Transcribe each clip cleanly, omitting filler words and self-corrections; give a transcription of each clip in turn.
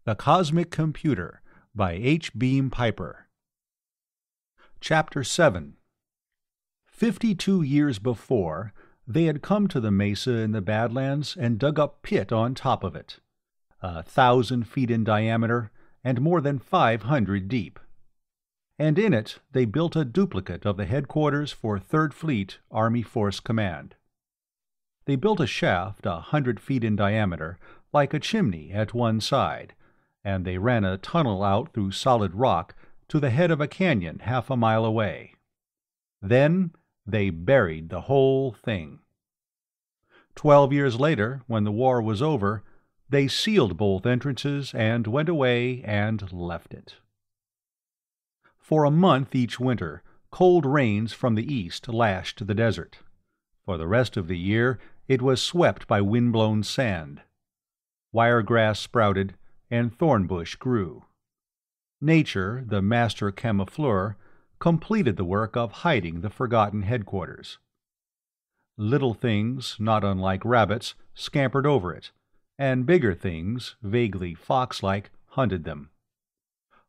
The Cosmic Computer by H. Beam Piper. Chapter 7. 52 years before, they had come to the mesa in the Badlands and dug a pit on top of it, 1,000 feet in diameter and more than 500 deep. And in it they built a duplicate of the headquarters for 3rd Fleet Army Force Command. They built a shaft 100 feet in diameter, like a chimney at one side, and they ran a tunnel out through solid rock to the head of a canyon half a mile away. Then they buried the whole thing. 12 years later, when the war was over, they sealed both entrances and went away and left it. For a month each winter, cold rains from the east lashed the desert. For the rest of the year, it was swept by wind-blown sand. Wiregrass sprouted, and thornbush grew. Nature, the master camoufleur, completed the work of hiding the forgotten headquarters. Little things, not unlike rabbits, scampered over it, and bigger things, vaguely fox-like, hunted them.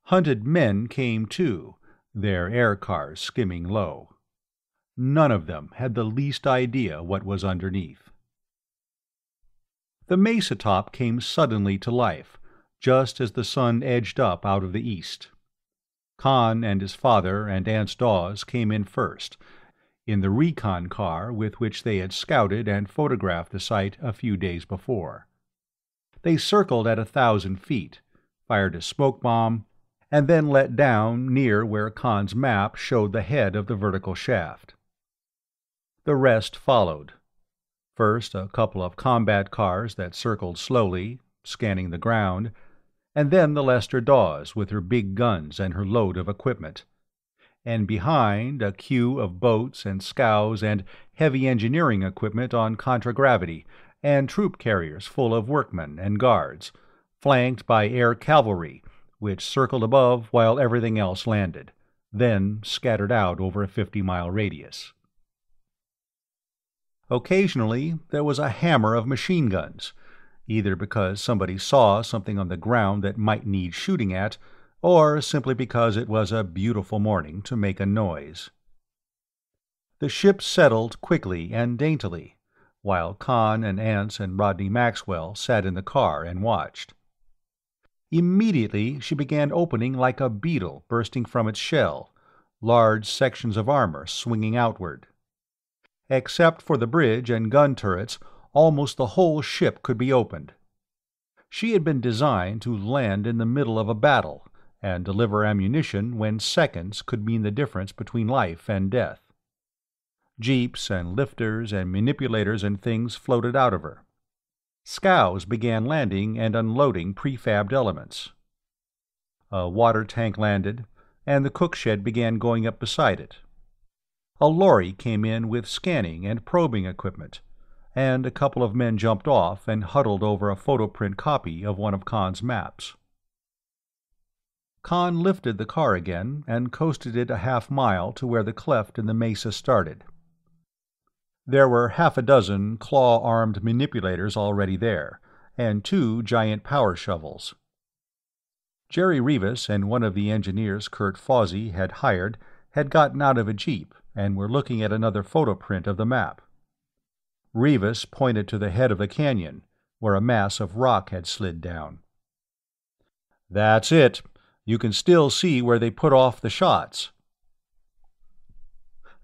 Hunted men came too, their air cars skimming low. None of them had the least idea what was underneath. The mesa top came suddenly to life, just as the sun edged up out of the east. Con and his father and Aunt Dawes came in first, in the recon car with which they had scouted and photographed the site a few days before. They circled at 1,000 feet, fired a smoke bomb, and then let down near where Con's map showed the head of the vertical shaft. The rest followed. First a couple of combat cars that circled slowly, scanning the ground, and then the Lester Dawes with her big guns and her load of equipment, and behind a queue of boats and scows and heavy engineering equipment on contragravity, and troop carriers full of workmen and guards, flanked by air cavalry, which circled above while everything else landed, then scattered out over a 50-mile radius. Occasionally there was a hammer of machine guns, either because somebody saw something on the ground that might need shooting at, or simply because it was a beautiful morning to make a noise. The ship settled quickly and daintily, while Con and Ance and Rodney Maxwell sat in the car and watched. Immediately she began opening like a beetle bursting from its shell, large sections of armor swinging outward. Except for the bridge and gun turrets, almost the whole ship could be opened. She had been designed to land in the middle of a battle and deliver ammunition when seconds could mean the difference between life and death. Jeeps and lifters and manipulators and things floated out of her. Scows began landing and unloading prefabbed elements. A water tank landed, and the cook shed began going up beside it. A lorry came in with scanning and probing equipment, and a couple of men jumped off and huddled over a photoprint copy of one of Con's maps. Con lifted the car again and coasted it a half-mile to where the cleft in the mesa started. There were half a dozen claw-armed manipulators already there, and 2 giant power shovels. Jerry Rivas and one of the engineers Kurt Fawsey had hired had gotten out of a jeep and were looking at another photoprint of the map. Rivas pointed to the head of the canyon, where a mass of rock had slid down. "That's it. You can still see where they put off the shots."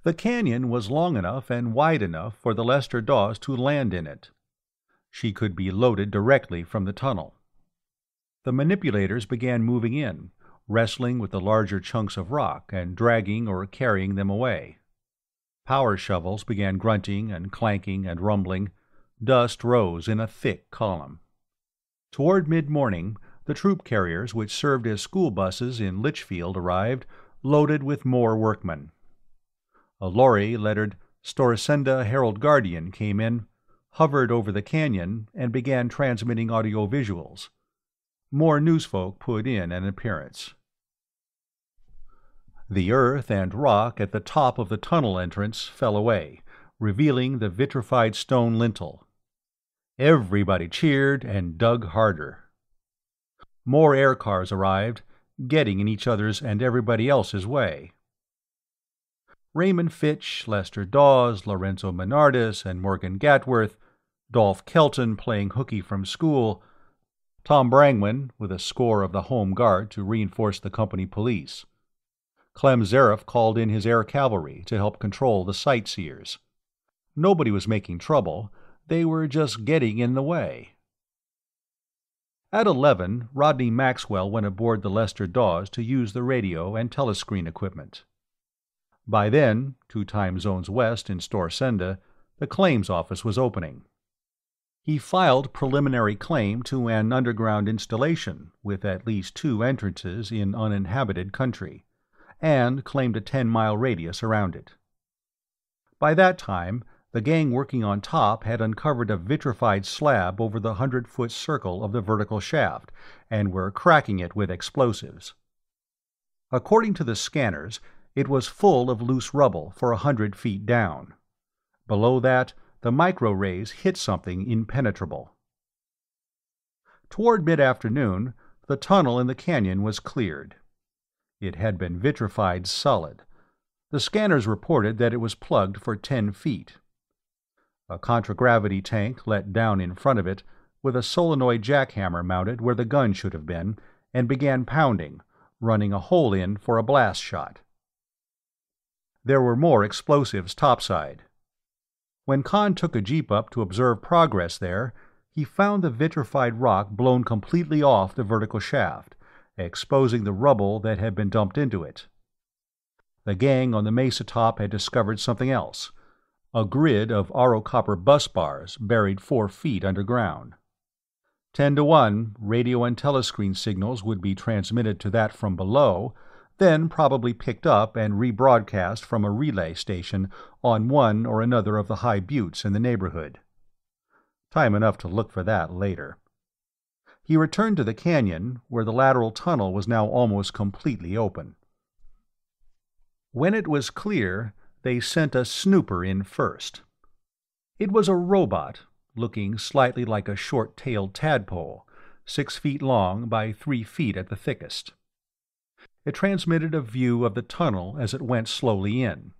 The canyon was long enough and wide enough for the Lester Dawes to land in it. She could be loaded directly from the tunnel. The manipulators began moving in, wrestling with the larger chunks of rock and dragging or carrying them away. Power shovels began grunting and clanking and rumbling. Dust rose in a thick column. Toward mid-morning, the troop carriers which served as school buses in Litchfield arrived, loaded with more workmen. A lorry lettered Storsenda Herald Guardian came in, hovered over the canyon, and began transmitting audiovisuals. More newsfolk put in an appearance. The earth and rock at the top of the tunnel entrance fell away, revealing the vitrified stone lintel. Everybody cheered and dug harder. More air cars arrived, getting in each other's and everybody else's way. Raymond Fitch, Lester Dawes, Lorenzo Menardis, and Morgan Gatworth, Dolph Kelton playing hooky from school, Tom Brangwyn with a score of the Home Guard to reinforce the company police. Clem Zareff called in his air cavalry to help control the sightseers. Nobody was making trouble, they were just getting in the way. At 11, Rodney Maxwell went aboard the Lester Dawes to use the radio and telescreen equipment. By then, 2 time zones west in Storsenda, the claims office was opening. He filed preliminary claim to an underground installation with at least 2 entrances in uninhabited country, and claimed a 10-mile radius around it. By that time, the gang working on top had uncovered a vitrified slab over the 100-foot circle of the vertical shaft, and were cracking it with explosives. According to the scanners, it was full of loose rubble for 100 feet down. Below that, the micro-rays hit something impenetrable. Toward mid-afternoon, the tunnel in the canyon was cleared. It had been vitrified solid. The scanners reported that it was plugged for 10 feet. A contragravity tank let down in front of it, with a solenoid jackhammer mounted where the gun should have been, and began pounding, running a hole in for a blast shot. There were more explosives topside. When Khan took a jeep up to observe progress there, he found the vitrified rock blown completely off the vertical shaft, exposing the rubble that had been dumped into it. The gang on the mesa top had discovered something else, a grid of Aro copper bus bars buried 4 feet underground. 10-to-1, radio and telescreen signals would be transmitted to that from below, then probably picked up and rebroadcast from a relay station on one or another of the high buttes in the neighborhood. Time enough to look for that later. He returned to the canyon, where the lateral tunnel was now almost completely open. When it was clear, they sent a snooper in first. It was a robot, looking slightly like a short-tailed tadpole, 6 feet long by 3 feet at the thickest. It transmitted a view of the tunnel as it went slowly in.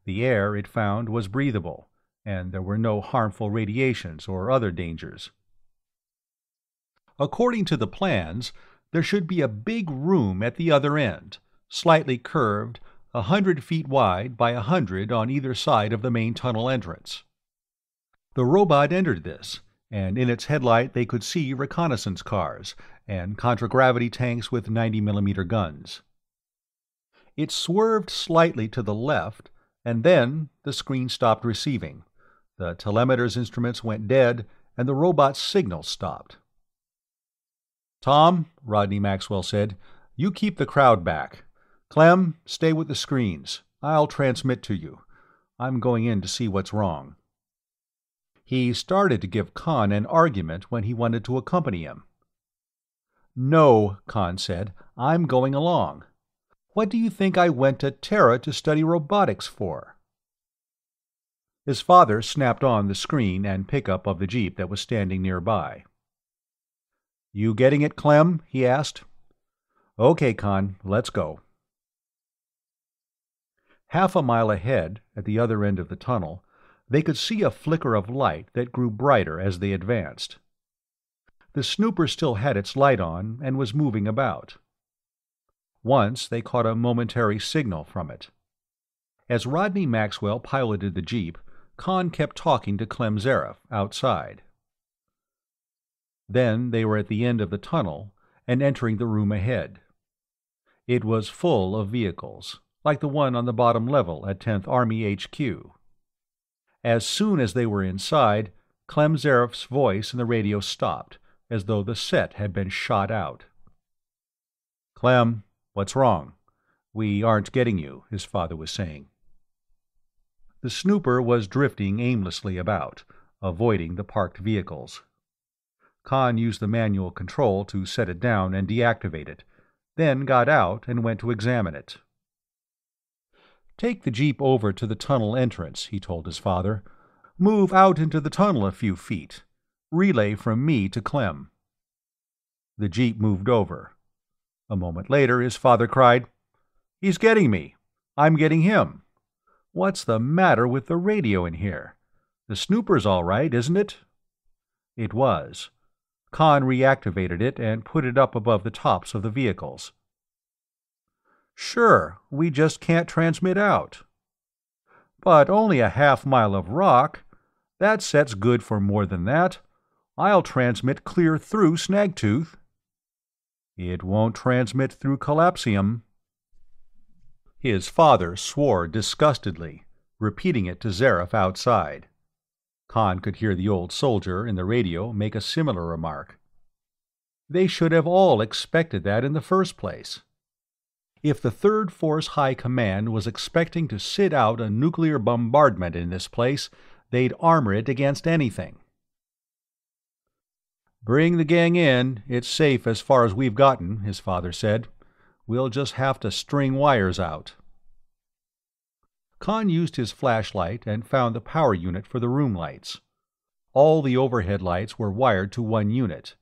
The air, it found, was breathable, and there were no harmful radiations or other dangers. According to the plans, there should be a big room at the other end, slightly curved, 100 feet wide by 100 on either side of the main tunnel entrance. The robot entered this, and in its headlight they could see reconnaissance cars and contragravity tanks with 90mm guns. It swerved slightly to the left, and then the screen stopped receiving. The telemeter's instruments went dead, and the robot's signal stopped. "Tom," Rodney Maxwell said, "you keep the crowd back. Clem, stay with the screens. I'll transmit to you. I'm going in to see what's wrong." He started to give Khan an argument when he wanted to accompany him. "No," Khan said, "I'm going along. What do you think I went to Terra to study robotics for?" His father snapped on the screen and pickup of the jeep that was standing nearby. "You getting it, Clem?" he asked. "Okay, Khan, let's go." Half a mile ahead, at the other end of the tunnel, they could see a flicker of light that grew brighter as they advanced. The snooper still had its light on and was moving about. Once they caught a momentary signal from it. As Rodney Maxwell piloted the jeep, Khan kept talking to Clem Zareff outside. Then they were at the end of the tunnel and entering the room ahead. It was full of vehicles, like the one on the bottom level at 10th Army HQ. As soon as they were inside, Clem Zareff's voice in the radio stopped, as though the set had been shot out. "Clem, what's wrong? We aren't getting you," his father was saying. The snooper was drifting aimlessly about, avoiding the parked vehicles. Khan used the manual control to set it down and deactivate it, then got out and went to examine it. "Take the jeep over to the tunnel entrance," he told his father. "Move out into the tunnel a few feet. Relay from me to Clem." The jeep moved over. A moment later, his father cried, "He's getting me. I'm getting him. What's the matter with the radio in here? The snooper's all right, isn't it?" It was. Khan reactivated it and put it up above the tops of the vehicles. "Sure, we just can't transmit out." "But only a half-mile of rock. That set's good for more than that. I'll transmit clear through Snagtooth." "It won't transmit through Collapsium." His father swore disgustedly, repeating it to Zareth outside. Khan could hear the old soldier in the radio make a similar remark. They should have all expected that in the first place. If the Third Force High Command was expecting to sit out a nuclear bombardment in this place, they'd armor it against anything. "Bring the gang in. It's safe as far as we've gotten," his father said. "We'll just have to string wires out." Khan used his flashlight and found the power unit for the room lights. All the overhead lights were wired to one unit,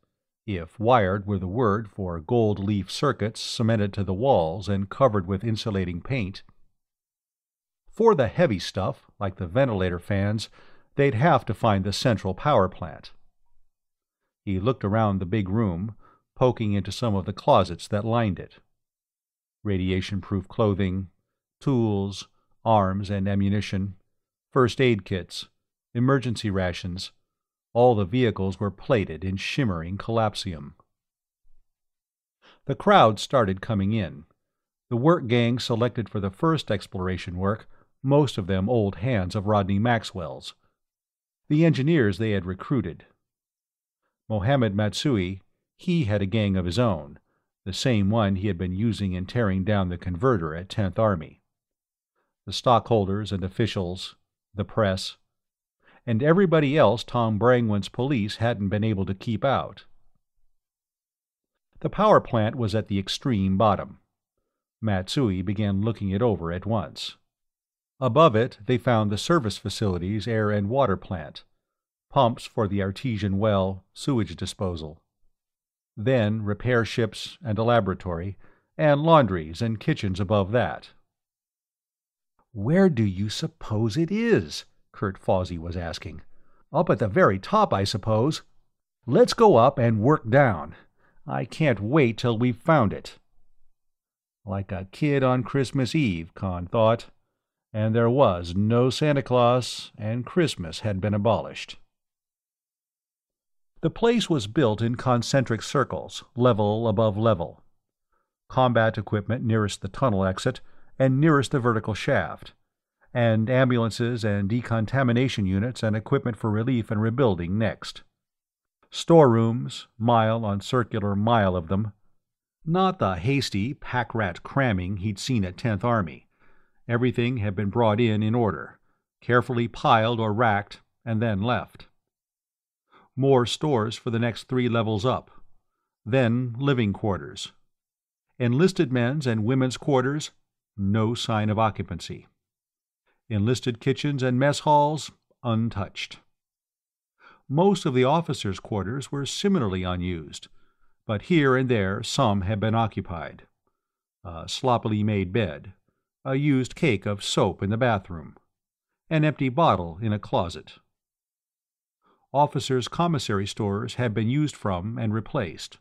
if wired were the word for gold leaf circuits cemented to the walls and covered with insulating paint. For the heavy stuff, like the ventilator fans, they'd have to find the central power plant. He looked around the big room, poking into some of the closets that lined it. Radiation-proof clothing, tools, arms and ammunition, first aid kits, emergency rations. All the vehicles were plated in shimmering collapsium. The crowd started coming in. The work gang selected for the first exploration work, most of them old hands of Rodney Maxwell's. The engineers they had recruited. Mohammed Matsui, he had a gang of his own, the same one he had been using in tearing down the converter at 10th Army. The stockholders and officials, the press, and everybody else Tom Brangwen's police hadn't been able to keep out. The power plant was at the extreme bottom. Matsui began looking it over at once. Above it they found the service facilities air and water plant, pumps for the artesian well, sewage disposal. Then repair ships and a laboratory, and laundries and kitchens above that. "Where do you suppose it is?" Kurt Fawsey was asking. "Up at the very top, I suppose. Let's go up and work down. I can't wait till we've found it." Like a kid on Christmas Eve, Khan thought. And there was no Santa Claus, and Christmas had been abolished. The place was built in concentric circles, level above level. Combat equipment nearest the tunnel exit and nearest the vertical shaft, and ambulances and decontamination units and equipment for relief and rebuilding next. Storerooms, mile on circular mile of them. Not the hasty, pack-rat cramming he'd seen at 10th Army. Everything had been brought in order, carefully piled or racked, and then left. More stores for the next 3 levels up. Then living quarters. Enlisted men's and women's quarters, no sign of occupancy. Enlisted kitchens and mess halls, untouched. Most of the officers' quarters were similarly unused, but here and there some had been occupied. A sloppily made bed, a used cake of soap in the bathroom, an empty bottle in a closet. Officers' commissary stores had been used from and replaced.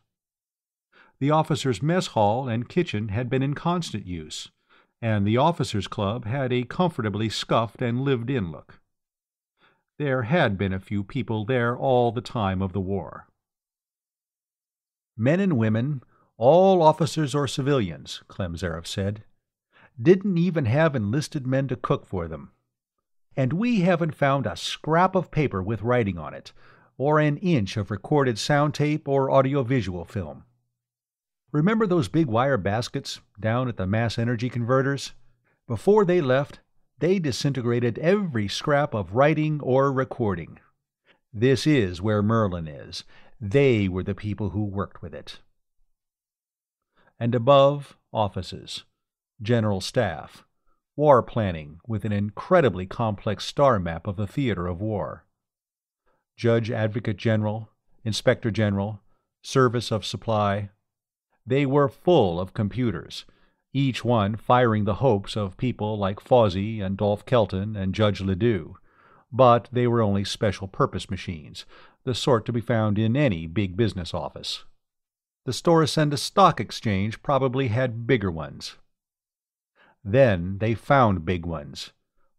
The officers' mess hall and kitchen had been in constant use, and the officers' club had a comfortably scuffed and lived-in look. There had been a few people there all the time of the war. Men and women, all officers or civilians, Clem Zareth said. Didn't even have enlisted men to cook for them. And we haven't found a scrap of paper with writing on it, or an inch of recorded sound tape or audiovisual film. Remember those big wire baskets down at the mass energy converters? Before they left, they disintegrated every scrap of writing or recording. This is where Merlin is. They were the people who worked with it. And above, offices, general staff, war planning with an incredibly complex star map of the theater of war. Judge Advocate General, Inspector General, service of supply. They were full of computers, each one firing the hopes of people like Fawsey and Dolph Kelton and Judge Ledoux. But they were only special-purpose machines, the sort to be found in any big business office. The Storacenda Stock Exchange probably had bigger ones. Then they found big ones,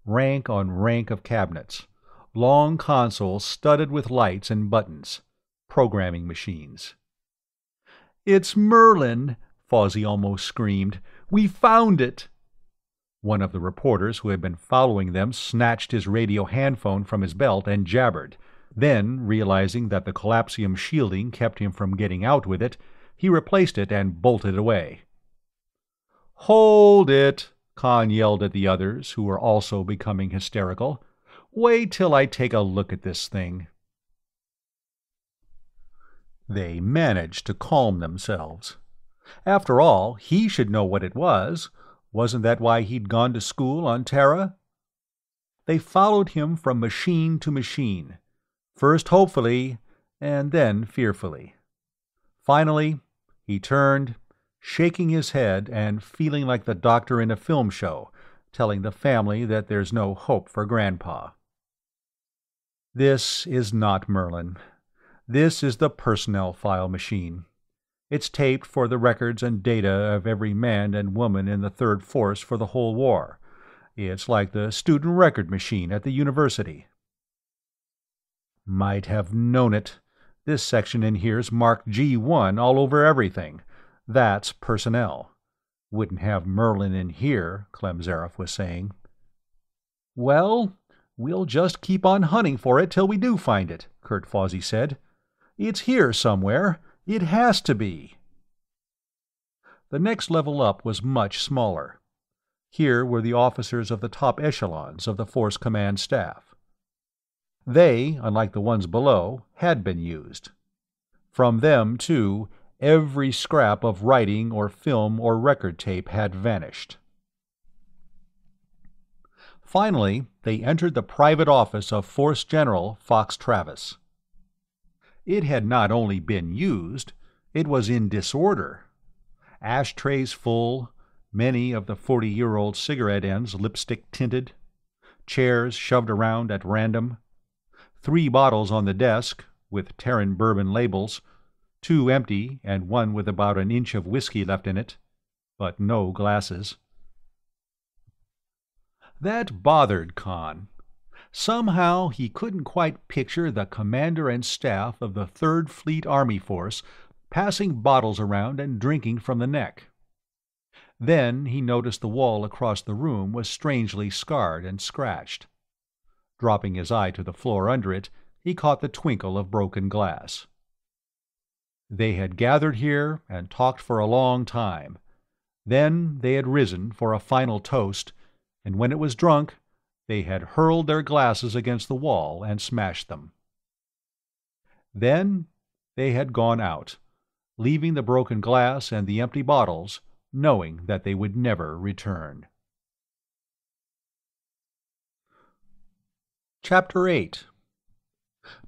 rank on rank of cabinets, long consoles studded with lights and buttons, programming machines. "It's Merlin!" Fawsey almost screamed. "We found it!" One of the reporters who had been following them snatched his radio handphone from his belt and jabbered. Then, realizing that the collapsium shielding kept him from getting out with it, he replaced it and bolted away. "Hold it!" Khan yelled at the others, who were also becoming hysterical. "Wait till I take a look at this thing." They managed to calm themselves. After all, he should know what it was. Wasn't that why he'd gone to school on Terra? They followed him from machine to machine, first hopefully, and then fearfully. Finally, he turned, shaking his head and feeling like the doctor in a film show, telling the family that there's no hope for Grandpa. This is not Merlin. This is the personnel file machine. It's taped for the records and data of every man and woman in the Third Force for the whole war. It's like the student record machine at the university. Might have known it. This section in here's marked G1 all over everything. That's personnel. Wouldn't have Merlin in here, Clem Zaroff was saying. "Well, we'll just keep on hunting for it till we do find it," Kurt Fawsey said. "It's here somewhere. It has to be." The next level up was much smaller. Here were the officers of the top echelons of the Force Command staff. They, unlike the ones below, had been used. From them, too, every scrap of writing or film or record tape had vanished. Finally, they entered the private office of Force General Fox Travis. It had not only been used, it was in disorder. Ashtrays full, many of the 40-year-old cigarette ends lipstick-tinted, chairs shoved around at random, 3 bottles on the desk, with Terran bourbon labels, 2 empty and 1 with about an inch of whiskey left in it, but no glasses. That bothered Khan. Somehow he couldn't quite picture the commander and staff of the 3rd Fleet Army Force passing bottles around and drinking from the neck. Then he noticed the wall across the room was strangely scarred and scratched. Dropping his eye to the floor under it, he caught the twinkle of broken glass. They had gathered here and talked for a long time. Then they had risen for a final toast, and when it was drunk, they had hurled their glasses against the wall and smashed them. Then they had gone out, leaving the broken glass and the empty bottles, knowing that they would never return. Chapter 8.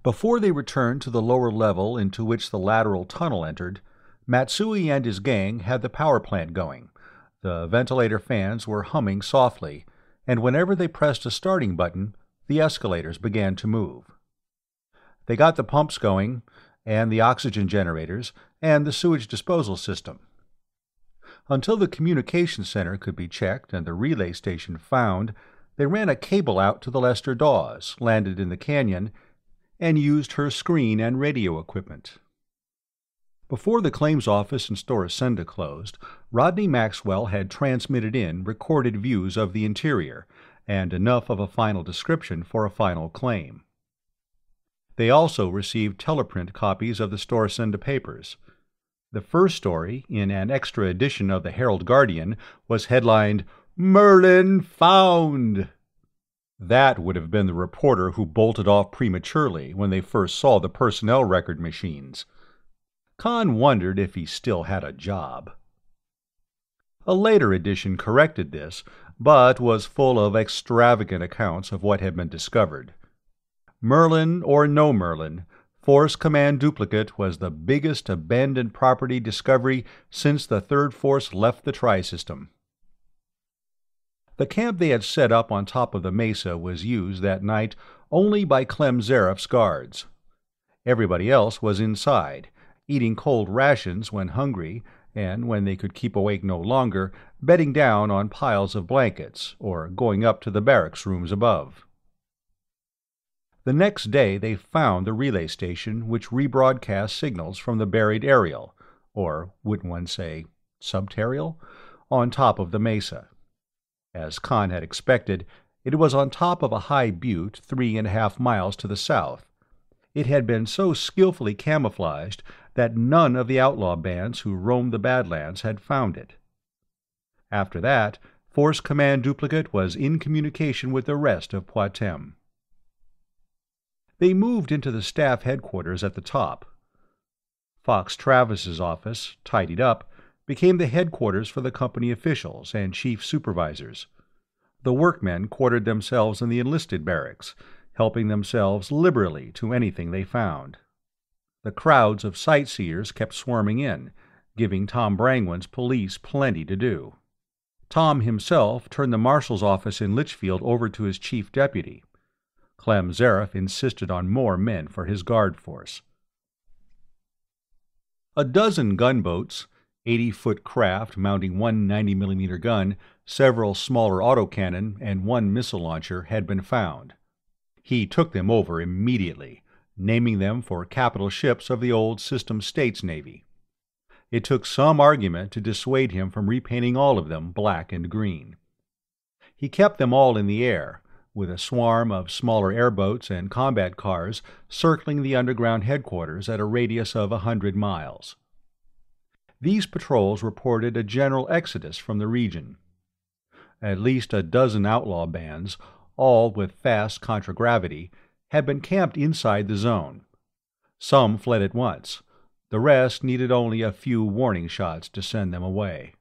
Before they returned to the lower level into which the lateral tunnel entered, Matsui and his gang had the power plant going. The ventilator fans were humming softly, and whenever they pressed a starting button, the escalators began to move. They got the pumps going, and the oxygen generators, and the sewage disposal system. Until the communication center could be checked and the relay station found, they ran a cable out to the Lester Dawes, landed in the canyon, and used her screen and radio equipment. Before the claims office in Storacenda closed, Rodney Maxwell had transmitted in recorded views of the interior, and enough of a final description for a final claim. They also received teleprint copies of the Storacenda papers. The first story, in an extra edition of the Herald Guardian, was headlined, "Merlin Found!" That would have been the reporter who bolted off prematurely when they first saw the personnel record machines. Khan wondered if he still had a job. A later edition corrected this, but was full of extravagant accounts of what had been discovered. Merlin or no Merlin, Force Command Duplicate was the biggest abandoned property discovery since the Third Force left the Tri-System. The camp they had set up on top of the mesa was used that night only by Clem Zareff's guards. Everybody else was inside, eating cold rations when hungry, and when they could keep awake no longer, bedding down on piles of blankets, or going up to the barracks rooms above. The next day they found the relay station which rebroadcast signals from the buried aerial, or wouldn't one say subterrial, on top of the mesa. As Khan had expected, it was on top of a high butte 3.5 miles to the south. It had been so skillfully camouflaged that none of the outlaw bands who roamed the Badlands had found it. After that, Force Command Duplicate was in communication with the rest of Poitem. They moved into the staff headquarters at the top. Fox Travis's office, tidied up, became the headquarters for the company officials and chief supervisors. The workmen quartered themselves in the enlisted barracks, helping themselves liberally to anything they found. The crowds of sightseers kept swarming in, giving Tom Brangwen's police plenty to do. Tom himself turned the marshal's office in Litchfield over to his chief deputy. Clem Zareff insisted on more men for his guard force. A dozen gunboats, 80-foot craft mounting one 90mm gun, several smaller autocannon, and one missile launcher had been found. He took them over immediately, naming them for capital ships of the old System States Navy. It took some argument to dissuade him from repainting all of them black and green. He kept them all in the air, with a swarm of smaller airboats and combat cars circling the underground headquarters at a radius of 100 miles. These patrols reported a general exodus from the region. At least a dozen outlaw bands, all with fast contragravity, had been camped inside the zone. Some fled at once. The rest needed only a few warning shots to send them away.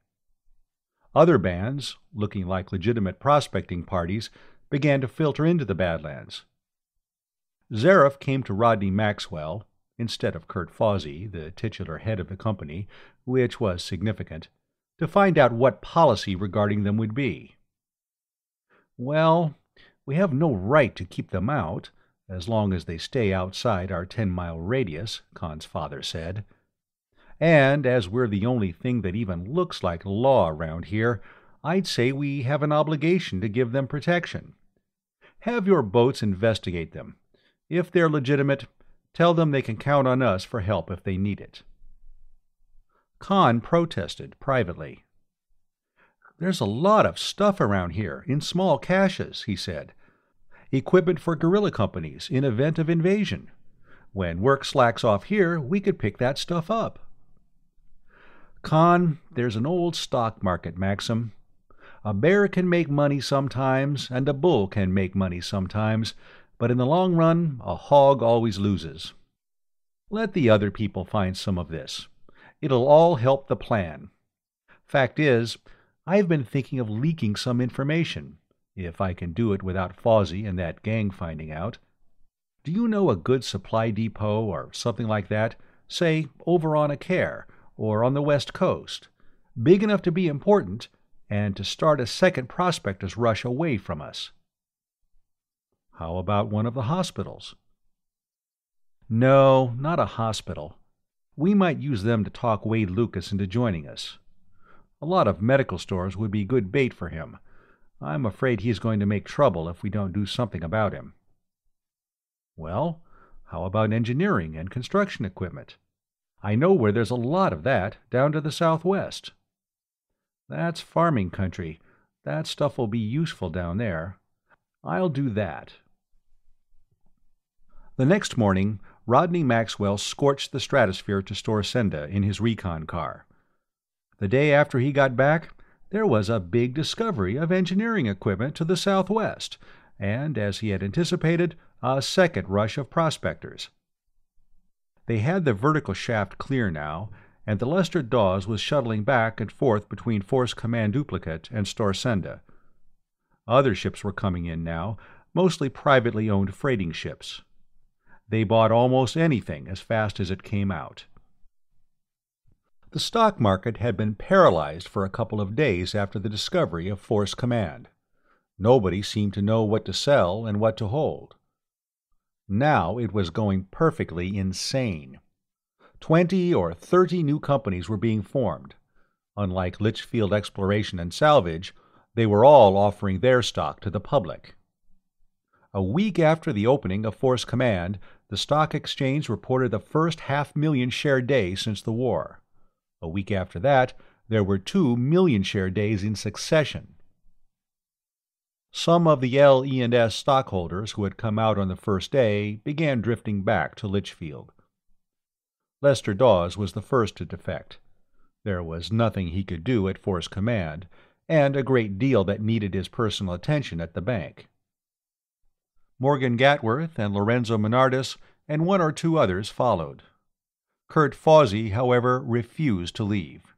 Other bands, looking like legitimate prospecting parties, began to filter into the Badlands. Zareff came to Rodney Maxwell, instead of Kurt Fawsey, the titular head of the company, which was significant, to find out what policy regarding them would be. "Well, we have no right to keep them out, as long as they stay outside our 10-mile radius," Khan's father said. "And as we're the only thing that even looks like law around here, I'd say we have an obligation to give them protection. Have your boats investigate them. If they're legitimate, tell them they can count on us for help if they need it." Khan protested privately. "There's a lot of stuff around here, in small caches," he said. "Equipment for guerrilla companies in event of invasion. When work slacks off here, we could pick that stuff up." "Khan, there's an old stock market maxim. A bear can make money sometimes, and a bull can make money sometimes, but in the long run, a hog always loses. Let the other people find some of this. It'll all help the plan. Fact is, I've been thinking of leaking some information, if I can do it without Fawsey and that gang finding out. Do you know a good supply depot or something like that, say over on a Care or on the West Coast, big enough to be important and to start a second prospectors' rush away from us?" "How about one of the hospitals?" "No, not a hospital. We might use them to talk Wade Lucas into joining us. A lot of medical stores would be good bait for him. I'm afraid he's going to make trouble if we don't do something about him." "Well, how about engineering and construction equipment? I know where there's a lot of that, down to the southwest." "That's farming country. That stuff will be useful down there. I'll do that." The next morning, Rodney Maxwell scorched the stratosphere to Storsenda in his recon car. The day after he got back, there was a big discovery of engineering equipment to the southwest, and, as he had anticipated, a second rush of prospectors. They had the vertical shaft clear now, and the Lester Dawes was shuttling back and forth between Force Command Duplicate and Storsenda. Other ships were coming in now, mostly privately owned freighting ships. They bought almost anything as fast as it came out. The stock market had been paralyzed for a couple of days after the discovery of Force Command. Nobody seemed to know what to sell and what to hold. Now it was going perfectly insane. 20 or 30 new companies were being formed. Unlike Litchfield Exploration and Salvage, they were all offering their stock to the public. A week after the opening of Force Command, the stock exchange reported the first 500,000 share day since the war. A week after that, there were 2 million share days in succession. Some of the L.E.&S stockholders who had come out on the first day began drifting back to Litchfield. Lester Dawes was the first to defect. There was nothing he could do at Force Command, and a great deal that needed his personal attention at the bank. Morgan Gatworth and Lorenzo Menardis and 1 or 2 others followed. Kurt Fawsey, however, refused to leave.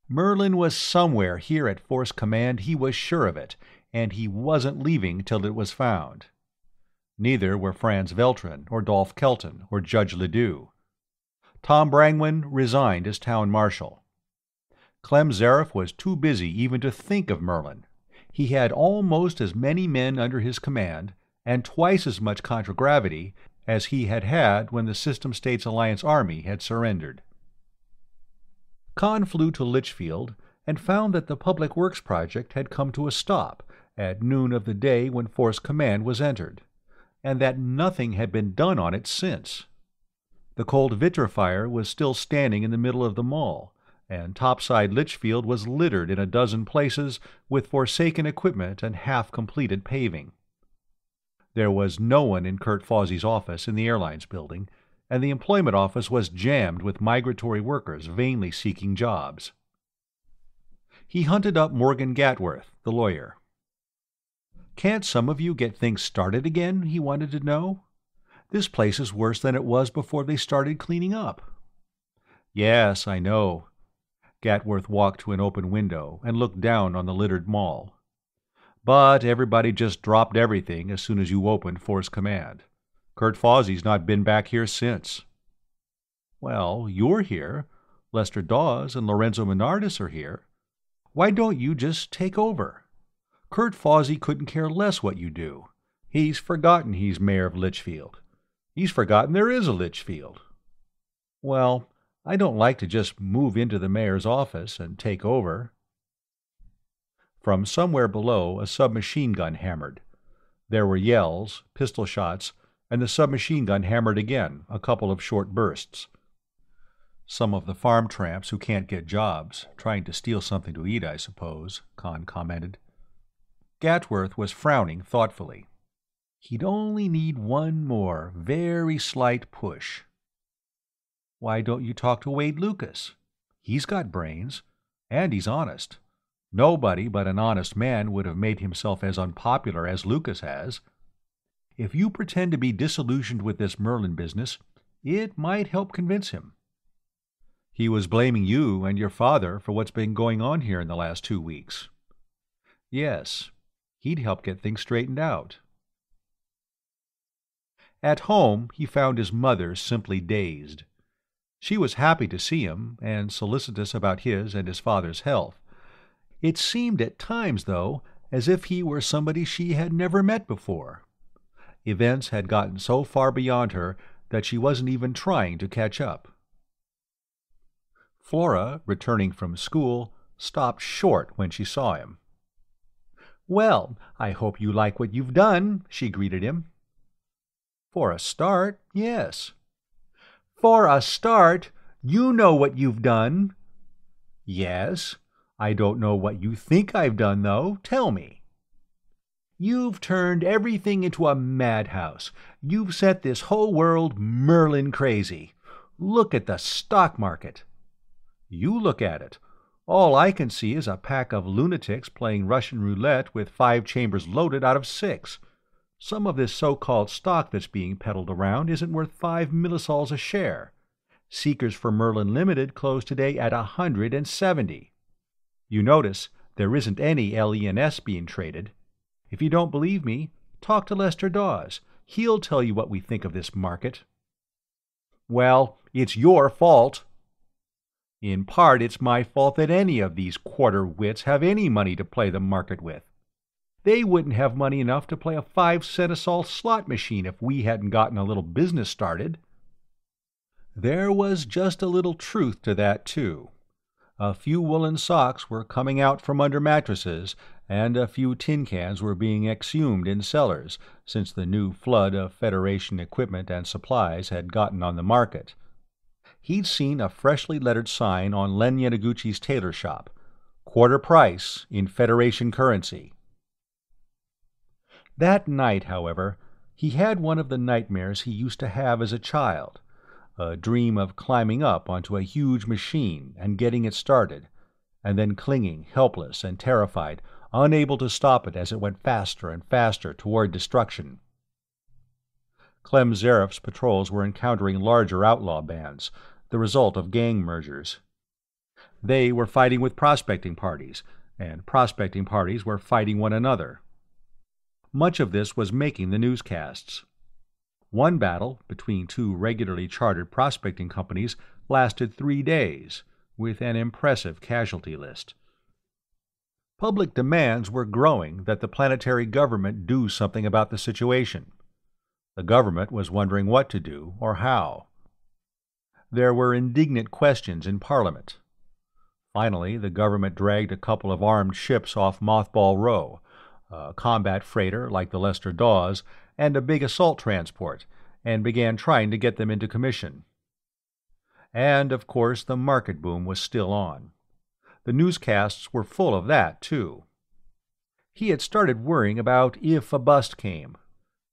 Merlin was somewhere here at Force Command, he was sure of it, and he wasn't leaving till it was found. Neither were Franz Veltrin or Dolph Kelton or Judge Ledoux. Tom Brangwyn resigned as town marshal. Clem Zaref was too busy even to think of Merlin. He had almost as many men under his command, and twice as much contragravity as he had had when the System States Alliance Army had surrendered. Kahn flew to Litchfield and found that the Public Works project had come to a stop at noon of the day when Force Command was entered, and that nothing had been done on it since. The cold vitrifier was still standing in the middle of the mall, and topside Litchfield was littered in a dozen places with forsaken equipment and half-completed paving. There was no one in Kurt Fawsey's office in the Airlines building, and the employment office was jammed with migratory workers vainly seeking jobs. He hunted up Morgan Gatworth, the lawyer. "Can't some of you get things started again?" he wanted to know. "This place is worse than it was before they started cleaning up." "Yes, I know." Gatworth walked to an open window and looked down on the littered mall. "But everybody just dropped everything as soon as you opened Force Command. Kurt Fawsey's not been back here since." "Well, you're here. Lester Dawes and Lorenzo Menardis are here. Why don't you just take over? Kurt Fawsey couldn't care less what you do. He's forgotten he's mayor of Litchfield. He's forgotten there is a Litchfield." "Well, I don't like to just move into the mayor's office and take over." From somewhere below, a submachine gun hammered. There were yells, pistol shots, and the submachine gun hammered again, a couple of short bursts. "Some of the farm tramps who can't get jobs, trying to steal something to eat, I suppose," Kahn commented. Gatworth was frowning thoughtfully. He'd only need one more, very slight push. "Why don't you talk to Wade Lucas? He's got brains, and he's honest. Nobody but an honest man would have made himself as unpopular as Lucas has. If you pretend to be disillusioned with this Merlin business, it might help convince him. He was blaming you and your father for what's been going on here in the last 2 weeks. Yes, he'd help get things straightened out." At home, he found his mother simply dazed. She was happy to see him, and solicitous about his and his father's health. It seemed at times, though, as if he were somebody she had never met before. Events had gotten so far beyond her that she wasn't even trying to catch up. Flora, returning from school, stopped short when she saw him. "Well, I hope you like what you've done," she greeted him. "For a start, yes." "For a start, you know what you've done." "Yes. I don't know what you think I've done, though. Tell me." "You've turned everything into a madhouse. You've set this whole world Merlin crazy. Look at the stock market." "You look at it. All I can see is a pack of lunatics playing Russian roulette with 5 chambers loaded out of 6. Some of this so-called stock that's being peddled around isn't worth 5 millisols a share. Seekers for Merlin Limited closed today at 170. You notice there isn't any LE&S being traded. If you don't believe me, talk to Lester Dawes. He'll tell you what we think of this market." "Well, it's your fault." "In part it's my fault that any of these quarter-wits have any money to play the market with. They wouldn't have money enough to play a 5-cent assault slot machine if we hadn't gotten a little business started." There was just a little truth to that, too. A few woolen socks were coming out from under mattresses, and a few tin cans were being exhumed in cellars, since the new flood of Federation equipment and supplies had gotten on the market. He'd seen a freshly lettered sign on Len Yanaguchi's tailor shop: "Quarter price in Federation currency." That night, however, he had one of the nightmares he used to have as a child, a dream of climbing up onto a huge machine and getting it started, and then clinging, helpless and terrified, unable to stop it as it went faster and faster toward destruction. Clem Zareff's patrols were encountering larger outlaw bands, the result of gang mergers. They were fighting with prospecting parties, and prospecting parties were fighting one another. Much of this was making the newscasts. One battle between two regularly chartered prospecting companies lasted 3 days, with an impressive casualty list. Public demands were growing that the planetary government do something about the situation. The government was wondering what to do or how. There were indignant questions in Parliament. Finally, the government dragged a couple of armed ships off Mothball Row, a combat freighter like the Lester Dawes, and a big assault transport, and began trying to get them into commission. And, of course, the market boom was still on. The newscasts were full of that, too. He had started worrying about if a bust came.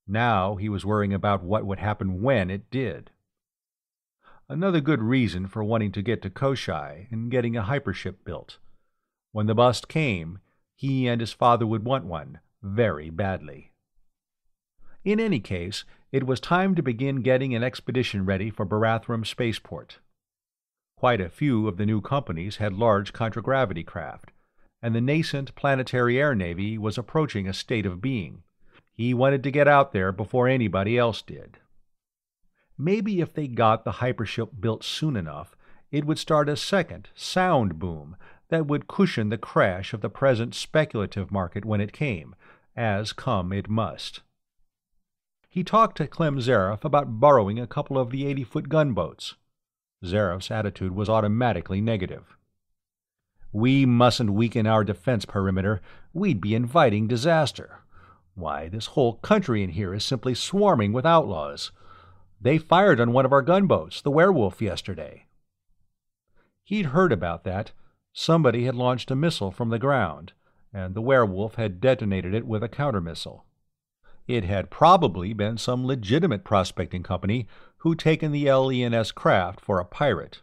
Now he was worrying about what would happen when it did. Another good reason for wanting to get to Koshai and getting a hypership built. When the bust came, he and his father would want one very badly. In any case, it was time to begin getting an expedition ready for Barathrum Spaceport. Quite a few of the new companies had large contragravity craft, and the nascent planetary air navy was approaching a state of being. He wanted to get out there before anybody else did. Maybe if they got the hypership built soon enough, it would start a second, sound boom that would cushion the crash of the present speculative market when it came, as come it must. He talked to Clem Zareff about borrowing a couple of the 80-foot gunboats. Zareff's attitude was automatically negative. "We mustn't weaken our defense perimeter. We'd be inviting disaster. Why, this whole country in here is simply swarming with outlaws. They fired on one of our gunboats, the Werewolf, yesterday." He'd heard about that. Somebody had launched a missile from the ground, and the Werewolf had detonated it with a countermissile. It had probably been some legitimate prospecting company who'd taken the LENS craft for a pirate.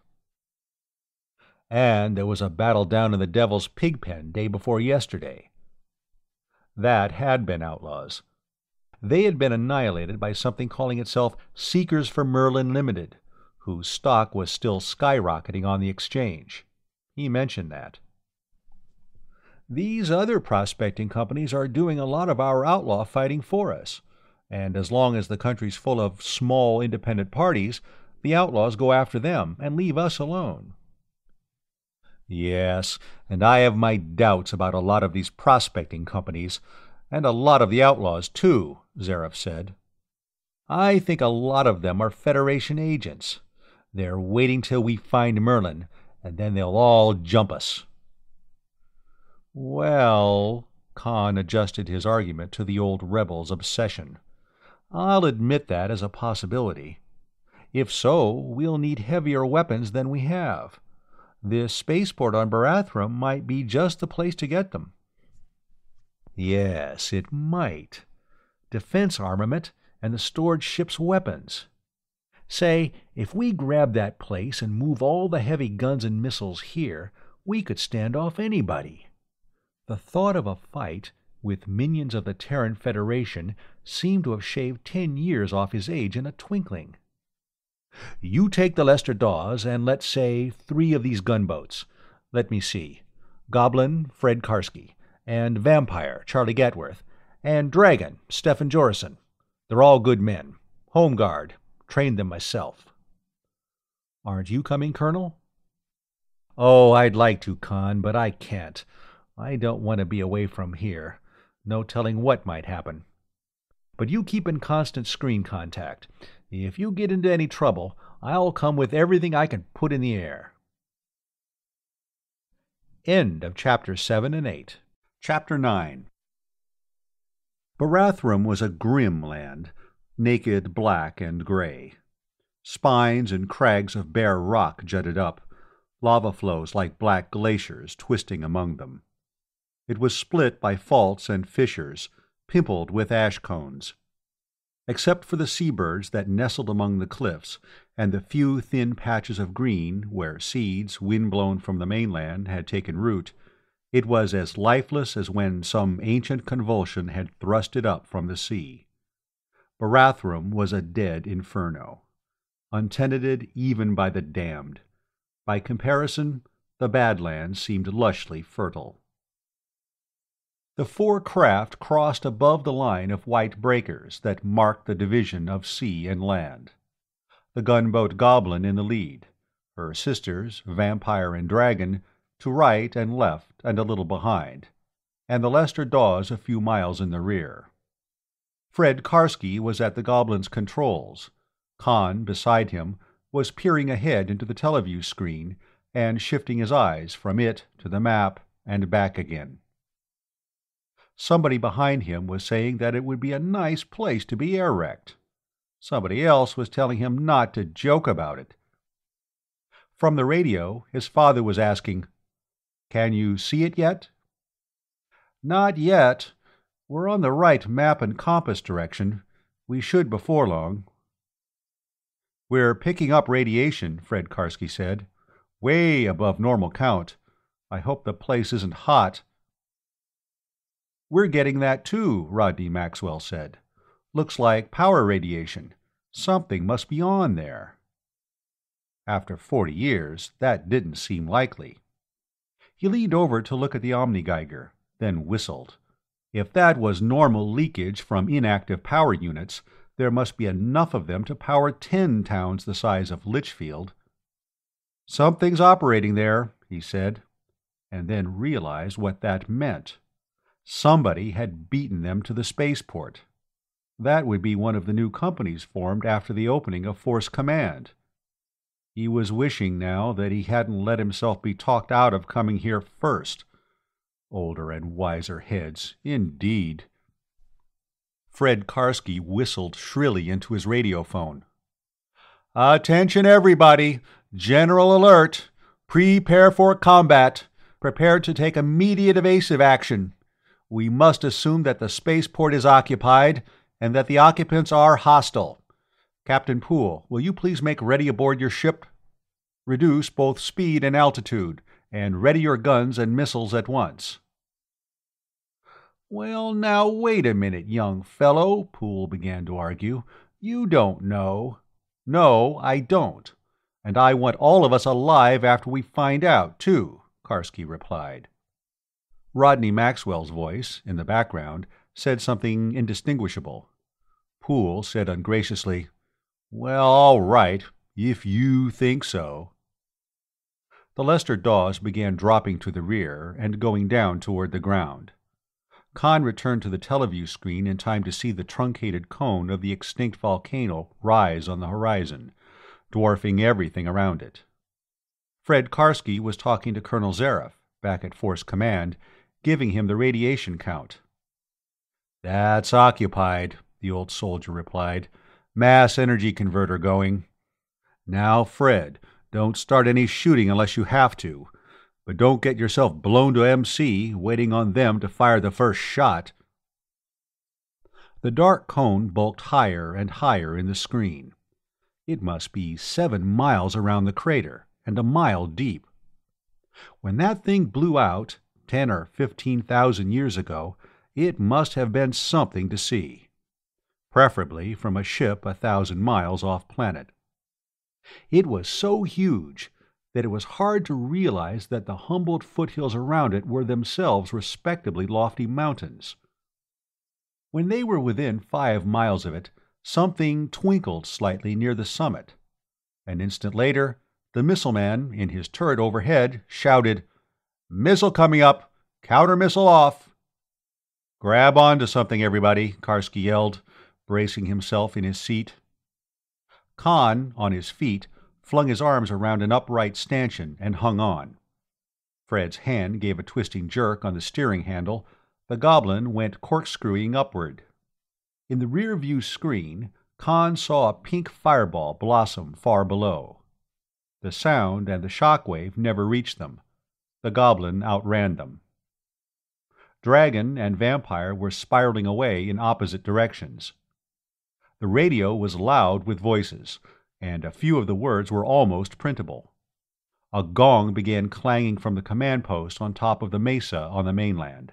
And there was a battle down in the Devil's Pigpen day before yesterday. That had been outlaws. They had been annihilated by something calling itself Seekers for Merlin Limited, whose stock was still skyrocketing on the exchange. He mentioned that. "These other prospecting companies are doing a lot of our outlaw fighting for us, and as long as the country's full of small independent parties, the outlaws go after them and leave us alone." "Yes, and I have my doubts about a lot of these prospecting companies, and a lot of the outlaws, too," Zareff said. "I think a lot of them are Federation agents. They're waiting till we find Merlin, and then they'll all jump us." "Well," Khan adjusted his argument to the old rebel's obsession, "I'll admit that as a possibility. If so, we'll need heavier weapons than we have. This spaceport on Barathrum might be just the place to get them." "Yes, it might. Defense armament and the stored ship's weapons. Say, if we grab that place and move all the heavy guns and missiles here, we could stand off anybody." The thought of a fight with minions of the Terran Federation seemed to have shaved 10 years off his age in a twinkling. "You take the Lester Dawes and let's say 3 of these gunboats. Let me see. Goblin, Fred Karski, and Vampire, Charlie Gatworth, and Dragon, Stefan Jorison. They're all good men. Home Guard. Trained them myself." "Aren't you coming, Colonel?" "Oh, I'd like to, Con, but I can't. I don't want to be away from here. No telling what might happen. But you keep in constant screen contact. If you get into any trouble, I'll come with everything I can put in the air." End of Chapter 7 and 8. Chapter 9. Barathrum was a grim land, naked, black, and gray. Spines and crags of bare rock jutted up, lava flows like black glaciers twisting among them. It was split by faults and fissures, pimpled with ash cones. Except for the seabirds that nestled among the cliffs, and the few thin patches of green where seeds, wind-blown from the mainland, had taken root, it was as lifeless as when some ancient convulsion had thrust it up from the sea. Barathrum was a dead inferno, untenanted even by the damned. By comparison, the Badlands seemed lushly fertile. The 4 craft crossed above the line of white breakers that marked the division of sea and land. The gunboat Goblin in the lead, her sisters, Vampire and Dragon, to right and left and a little behind, and the Lester Dawes a few miles in the rear. Fred Karski was at the Goblin's controls. Con, beside him, was peering ahead into the teleview screen and shifting his eyes from it to the map and back again. Somebody behind him was saying that it would be a nice place to be air-wrecked. Somebody else was telling him not to joke about it. From the radio, his father was asking, "Can you see it yet?" "Not yet. We're on the right map and compass direction. We should before long." "We're picking up radiation," Fred Karski said. "Way above normal count. I hope the place isn't hot." "We're getting that too," Rodney Maxwell said. "Looks like power radiation. Something must be on there." After 40 years, that didn't seem likely. He leaned over to look at the Omni-Geiger, then whistled. If that was normal leakage from inactive power units, there must be enough of them to power 10 towns the size of Litchfield. "Something's operating there," he said, and then realized what that meant. Somebody had beaten them to the spaceport. That would be one of the new companies formed after the opening of Force Command. He was wishing now that he hadn't let himself be talked out of coming here first. Older and wiser heads, indeed. Fred Karski whistled shrilly into his radiophone. "Attention everybody! General alert! Prepare for combat! Prepare to take immediate evasive action! We must assume that the spaceport is occupied, and that the occupants are hostile. Captain Poole, will you please make ready aboard your ship? Reduce both speed and altitude, and ready your guns and missiles at once." "Well, now, wait a minute, young fellow," Poole began to argue. "You don't know." "No, I don't. And I want all of us alive after we find out, too," Karski replied. Rodney Maxwell's voice, in the background, said something indistinguishable. Poole said ungraciously, "Well, all right, if you think so." The Lester Dawes began dropping to the rear and going down toward the ground. Con returned to the teleview screen in time to see the truncated cone of the extinct volcano rise on the horizon, dwarfing everything around it. Fred Karski was talking to Colonel Zareff, back at Force Command, giving him the radiation count. "That's occupied," the old soldier replied. "Mass energy converter going. Now, Fred, don't start any shooting unless you have to, but don't get yourself blown to MC waiting on them to fire the first shot." The dark cone bulked higher and higher in the screen. It must be 7 miles around the crater, and a mile deep. When that thing blew out, 10 or 15,000 years ago, it must have been something to see. Preferably from a ship 1,000 miles off-planet. It was so huge that it was hard to realize that the humbled foothills around it were themselves respectably lofty mountains. When they were within 5 miles of it, something twinkled slightly near the summit. An instant later, the missile man, in his turret overhead, shouted, "Missile coming up! Counter missile off!" "Grab onto something, everybody," Karski yelled, bracing himself in his seat. Khan, on his feet, flung his arms around an upright stanchion and hung on. Fred's hand gave a twisting jerk on the steering handle. The goblin went corkscrewing upward. In the rear-view screen, Khan saw a pink fireball blossom far below. The sound and the shockwave never reached them. The goblin outran them. Dragon and vampire were spiraling away in opposite directions. The radio was loud with voices, and a few of the words were almost printable. A gong began clanging from the command post on top of the mesa on the mainland.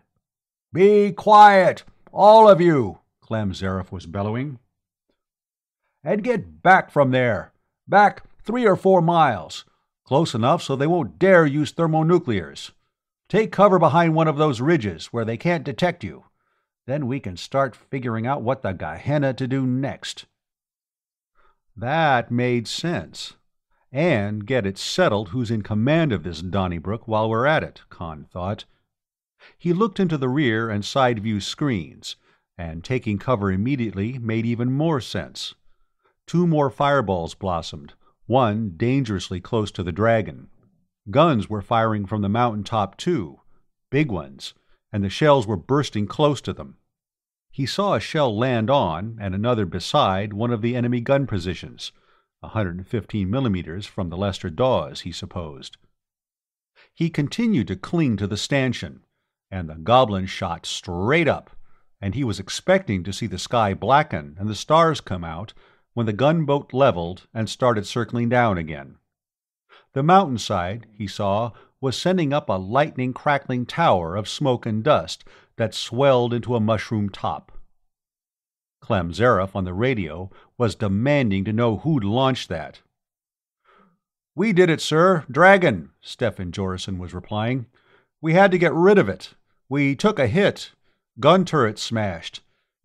"Be quiet, all of you!" Clem Zareth was bellowing. "And get back from there! Back 3 or 4 miles! Close enough so they won't dare use thermonuclears. Take cover behind one of those ridges where they can't detect you. Then we can start figuring out what the Gehenna to do next." That made sense. And get it settled who's in command of this Donnybrook while we're at it, Khan thought. He looked into the rear and side view screens, and taking cover immediately made even more sense. 2 more fireballs blossomed, one dangerously close to the dragon. Guns were firing from the mountain top too, big ones, and the shells were bursting close to them. He saw a shell land on, and another beside, one of the enemy gun positions, 115 millimeters from the Lester Dawes, he supposed. He continued to cling to the stanchion, and the goblin shot straight up, and he was expecting to see the sky blacken and the stars come out when the gunboat leveled and started circling down again. The mountainside, he saw, was sending up a lightning-crackling tower of smoke and dust that swelled into a mushroom top. Clem Zareth on the radio was demanding to know who'd launched that. "We did it, sir. Dragon," Stefan Jorison was replying. "We had to get rid of it. We took a hit. Gun turret smashed.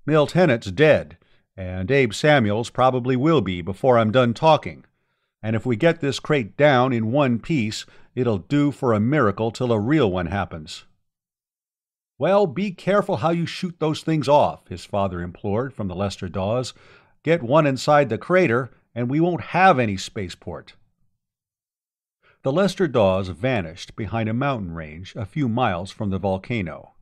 Mill Tennant's dead, and Abe Samuels probably will be before I'm done talking. And if we get this crate down in one piece, it'll do for a miracle till a real one happens." "Well, be careful how you shoot those things off," his father implored from the Lester Dawes. "Get one inside the crater, and we won't have any spaceport." The Lester Dawes vanished behind a mountain range a few miles from the volcano.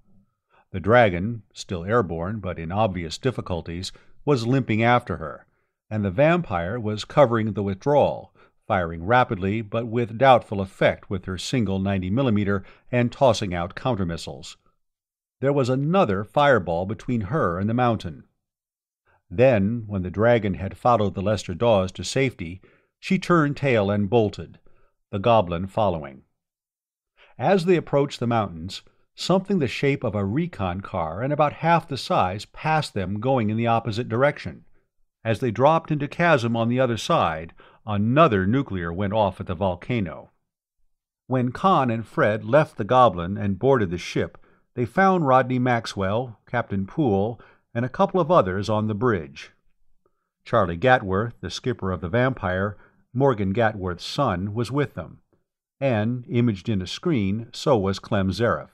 The dragon, still airborne but in obvious difficulties, was limping after her, and the vampire was covering the withdrawal, firing rapidly but with doubtful effect with her single 90mm and tossing out countermissiles. There was another fireball between her and the mountain. Then, when the dragon had followed the Lester Dawes to safety, she turned tail and bolted, the goblin following. As they approached the mountains, something the shape of a recon car and about half the size passed them going in the opposite direction. As they dropped into chasm on the other side, another nuclear went off at the volcano. When Khan and Fred left the goblin and boarded the ship, they found Rodney Maxwell, Captain Poole, and a couple of others on the bridge. Charlie Gatworth, the skipper of the Vampire, Morgan Gatworth's son, was with them, and, imaged in a screen, so was Clem Zareth.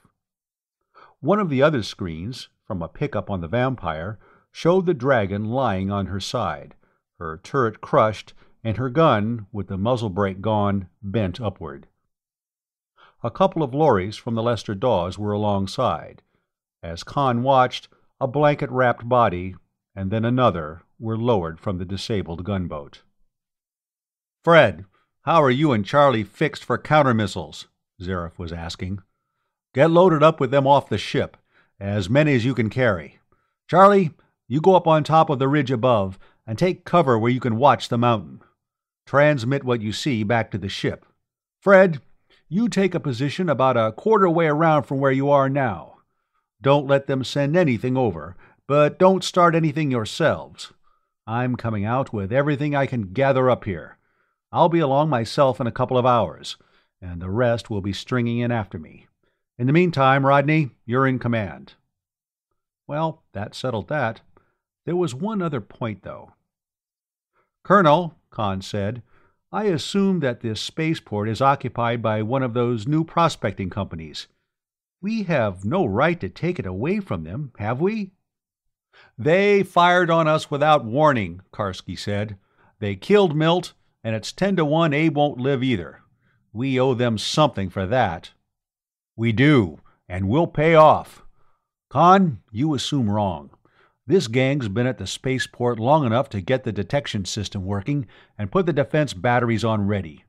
One of the other screens, from a pickup on the Vampire, showed the dragon lying on her side, her turret crushed, and her gun, with the muzzle brake gone, bent upward. A couple of lorries from the Lester Dawes were alongside. As Khan watched, a blanket-wrapped body, and then another, were lowered from the disabled gunboat. "Fred, how are you and Charlie fixed for countermissiles?" Zareth was asking. "Get loaded up with them off the ship, as many as you can carry. Charlie, you go up on top of the ridge above and take cover where you can watch the mountain. Transmit what you see back to the ship. Fred, you take a position about a quarter way around from where you are now. Don't let them send anything over, but don't start anything yourselves. I'm coming out with everything I can gather up here. I'll be along myself in a couple of hours, and the rest will be stringing in after me. In the meantime, Rodney, you're in command." Well, that settled that. There was one other point, though. "Colonel," Khan said, "I assume that this spaceport is occupied by one of those new prospecting companies. We have no right to take it away from them, have we?" "They fired on us without warning," Karski said. "They killed Milt, and it's 10-1 Abe won't live either. We owe them something for that." "We do, and we'll pay off. Khan, you assume wrong. This gang's been at the spaceport long enough to get the detection system working and put the defense batteries on ready.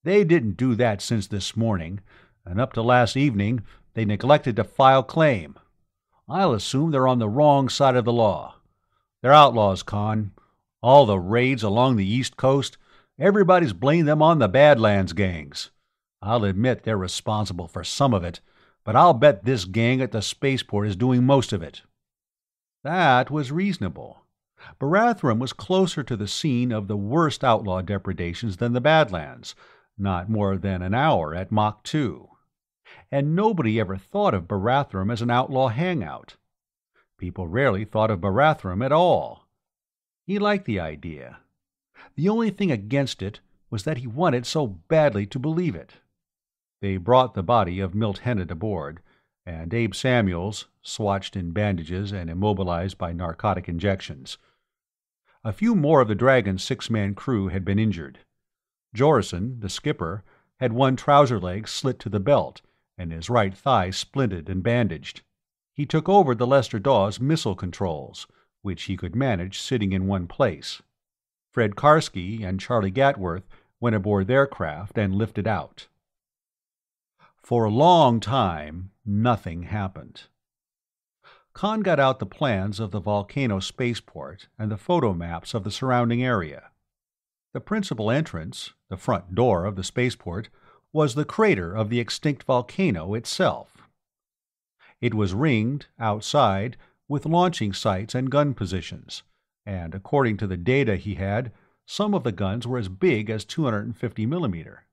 They didn't do that since this morning, and up to last evening they neglected to file claim. I'll assume they're on the wrong side of the law. They're outlaws, Khan. All the raids along the East Coast, everybody's blamed them on the Badlands gangs. I'll admit they're responsible for some of it, but I'll bet this gang at the spaceport is doing most of it." That was reasonable. Barathrum was closer to the scene of the worst outlaw depredations than the Badlands, not more than an hour at Mach 2. And nobody ever thought of Barathrum as an outlaw hangout. People rarely thought of Barathrum at all. He liked the idea. The only thing against it was that he wanted so badly to believe it. They brought the body of Milt Hennett aboard, and Abe Samuels, swatched in bandages and immobilized by narcotic injections. A few more of the Dragon's 6-man crew had been injured. Jorison, the skipper, had one trouser leg slit to the belt, and his right thigh splinted and bandaged. He took over the Lester Dawes missile controls, which he could manage sitting in one place. Fred Karski and Charlie Gatworth went aboard their craft and lifted out. For a long time, nothing happened. Khan got out the plans of the volcano spaceport and the photo maps of the surrounding area. The principal entrance, the front door of the spaceport, was the crater of the extinct volcano itself. It was ringed, outside, with launching sites and gun positions, and according to the data he had, some of the guns were as big as 250 millimeter.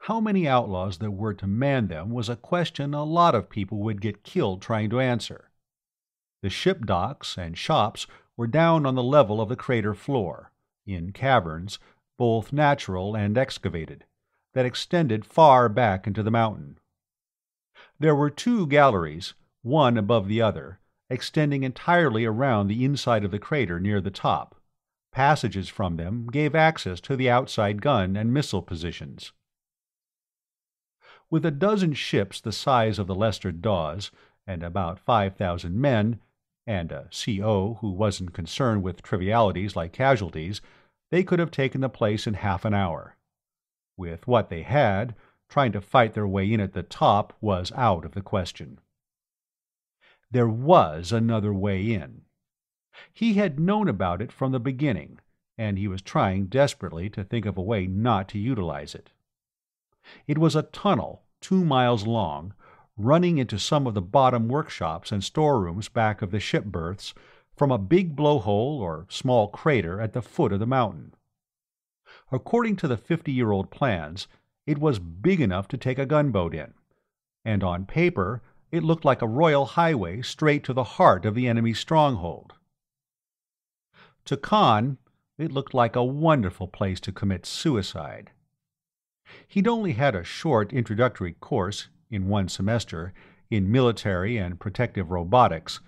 How many outlaws there were to man them was a question a lot of people would get killed trying to answer. The ship docks and shops were down on the level of the crater floor, in caverns, both natural and excavated, that extended far back into the mountain. There were 2 galleries, one above the other, extending entirely around the inside of the crater near the top. Passages from them gave access to the outside gun and missile positions. With a dozen ships the size of the Lester Dawes, and about 5,000 men, and a CO who wasn't concerned with trivialities like casualties, they could have taken the place in half an hour. With what they had, trying to fight their way in at the top was out of the question. There was another way in. He had known about it from the beginning, and he was trying desperately to think of a way not to utilize it. It was a tunnel 2 miles long, running into some of the bottom workshops and storerooms back of the ship berths from a big blowhole or small crater at the foot of the mountain. According to the 50-year-old plans, it was big enough to take a gunboat in, and on paper it looked like a royal highway straight to the heart of the enemy's stronghold. To Khan, it looked like a wonderful place to commit suicide. He'd only had a short introductory course, in 1 semester, in military and protective robotics,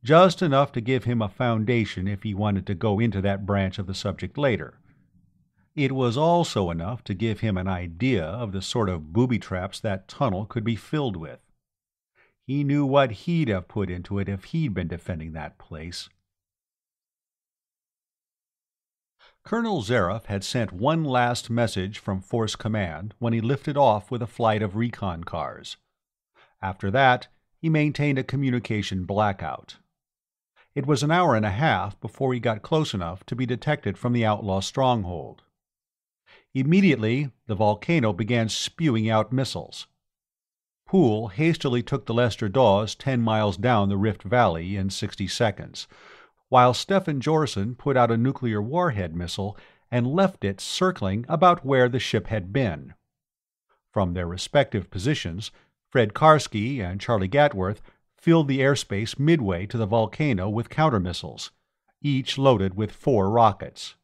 just enough to give him a foundation if he wanted to go into that branch of the subject later. It was also enough to give him an idea of the sort of booby traps that tunnel could be filled with. He knew what he'd have put into it if he'd been defending that place. Colonel Zaroff had sent one last message from Force Command when he lifted off with a flight of recon cars. After that, he maintained a communication blackout. It was an hour and a half before he got close enough to be detected from the outlaw stronghold. Immediately, the volcano began spewing out missiles. Poole hastily took the Lester Dawes 10 miles down the Rift Valley in 60 seconds, while Stefan Jorson put out a nuclear warhead missile and left it circling about where the ship had been. From their respective positions, Fred Karski and Charlie Gatworth filled the airspace midway to the volcano with countermissiles, each loaded with 4 rockets.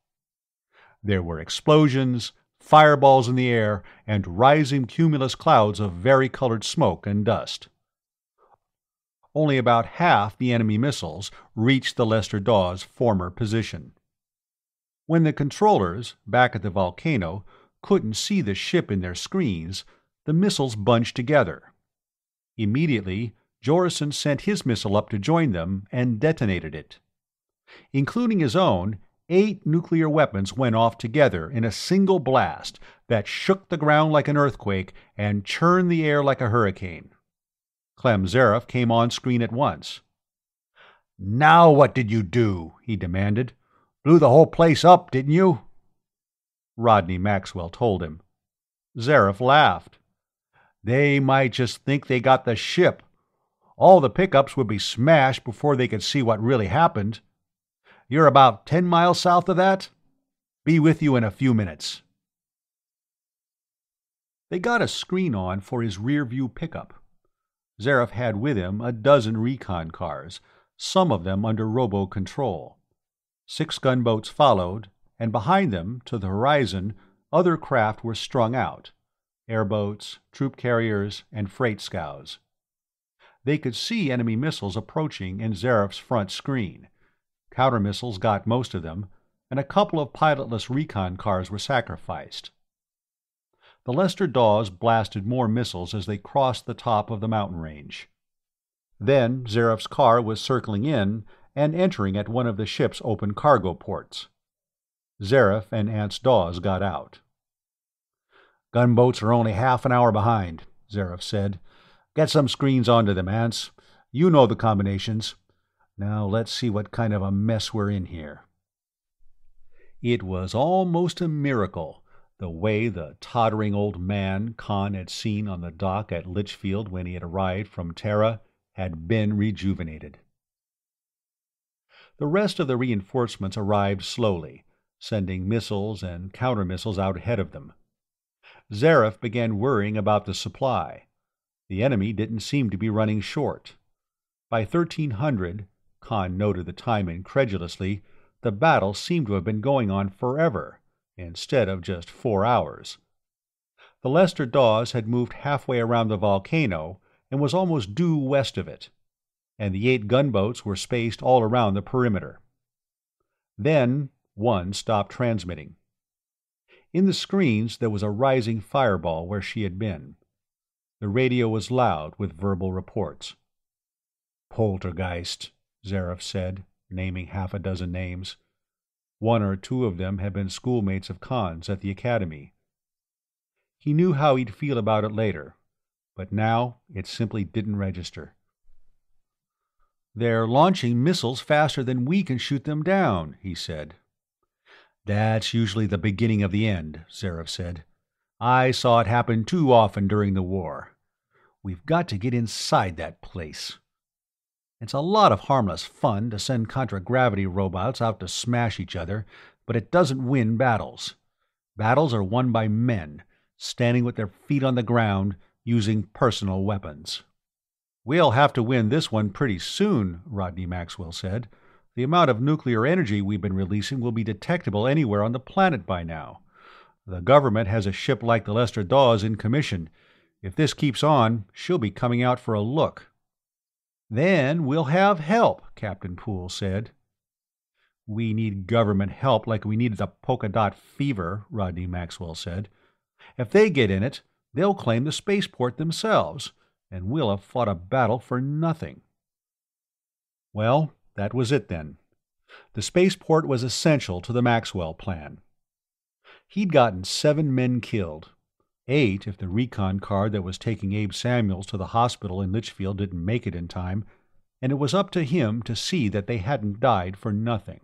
There were explosions, fireballs in the air, and rising cumulus clouds of varicolored smoke and dust. Only about half the enemy missiles reached the Lester Dawes' former position. When the controllers, back at the volcano, couldn't see the ship in their screens, the missiles bunched together. Immediately, Jorison sent his missile up to join them and detonated it. Including his own, 8 nuclear weapons went off together in a single blast that shook the ground like an earthquake and churned the air like a hurricane. Clem Zareth came on screen at once. "Now what did you do?" he demanded. "Blew the whole place up, didn't you?" Rodney Maxwell told him. Zareth laughed. "They might just think they got the ship. All the pickups would be smashed before they could see what really happened. You're about 10 miles south of that? Be with you in a few minutes." They got a screen on for his rear-view pickup. Zareth had with him a dozen recon cars, some of them under robo-control. 6 gunboats followed, and behind them, to the horizon, other craft were strung out: airboats, troop carriers, and freight scows. They could see enemy missiles approaching in Zareth's front screen. Counter-missiles got most of them, and a couple of pilotless recon cars were sacrificed. The Lester Dawes blasted more missiles as they crossed the top of the mountain range. Then Zareth's car was circling in and entering at one of the ship's open cargo ports. Zareth and Ance Dawes got out. "Gunboats are only half an hour behind," Zareth said. "Get some screens onto them, Ance. You know the combinations. Now let's see what kind of a mess we're in here." It was almost a miracle, the way the tottering old man Khan had seen on the dock at Litchfield when he had arrived from Terra had been rejuvenated. The rest of the reinforcements arrived slowly, sending missiles and counter-missiles out ahead of them. Zareth began worrying about the supply. The enemy didn't seem to be running short. By 1300, Khan noted the time incredulously, the battle seemed to have been going on forever, instead of just 4 hours. The Lester Dawes had moved halfway around the volcano and was almost due west of it, and the 8 gunboats were spaced all around the perimeter. Then one stopped transmitting. In the screens there was a rising fireball where she had been. The radio was loud with verbal reports. "Poltergeist," Zareth said, naming half a dozen names. 1 or 2 of them had been schoolmates of Khan's at the academy. He knew how he'd feel about it later, but now it simply didn't register. "They're launching missiles faster than we can shoot them down," he said. "That's usually the beginning of the end," Zareth said. "I saw it happen too often during the war. We've got to get inside that place. It's a lot of harmless fun to send contragravity robots out to smash each other, but it doesn't win battles. Battles are won by men, standing with their feet on the ground, using personal weapons." "We'll have to win this one pretty soon," Rodney Maxwell said. "The amount of nuclear energy we've been releasing will be detectable anywhere on the planet by now. The government has a ship like the Lester Dawes in commission. If this keeps on, she'll be coming out for a look." "Then we'll have help," Captain Poole said. "We need government help like we needed the polka dot fever," Rodney Maxwell said. "If they get in it, they'll claim the spaceport themselves, and we'll have fought a battle for nothing." Well, that was it then. The spaceport was essential to the Maxwell plan. He'd gotten 7 men killed, 8 if the recon car that was taking Abe Samuels to the hospital in Litchfield didn't make it in time, and it was up to him to see that they hadn't died for nothing.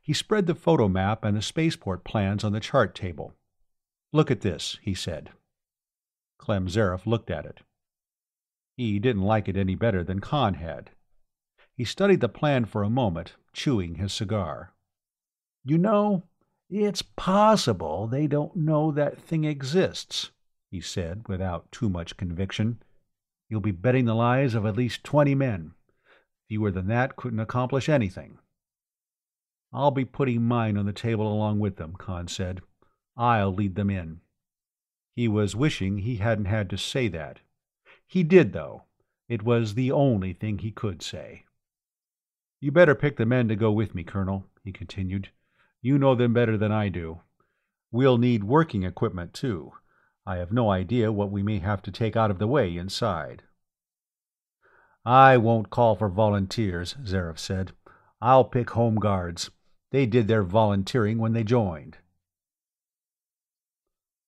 He spread the photo map and the spaceport plans on the chart table. "Look at this," he said. Clem Zareth looked at it. He didn't like it any better than Khan had. He studied the plan for a moment, chewing his cigar. "You know, it's possible they don't know that thing exists," he said without too much conviction. "You'll be betting the lives of at least 20 men. Fewer than that couldn't accomplish anything. "I'll be putting mine on the table along with them," Khan said. "I'll lead them in." He was wishing he hadn't had to say that. He did, though. It was the only thing he could say. "You better pick the men to go with me, Colonel," he continued. "You know them better than I do. We'll need working equipment, too. I have no idea what we may have to take out of the way inside." "I won't call for volunteers," Zaref said. "I'll pick home guards. They did their volunteering when they joined."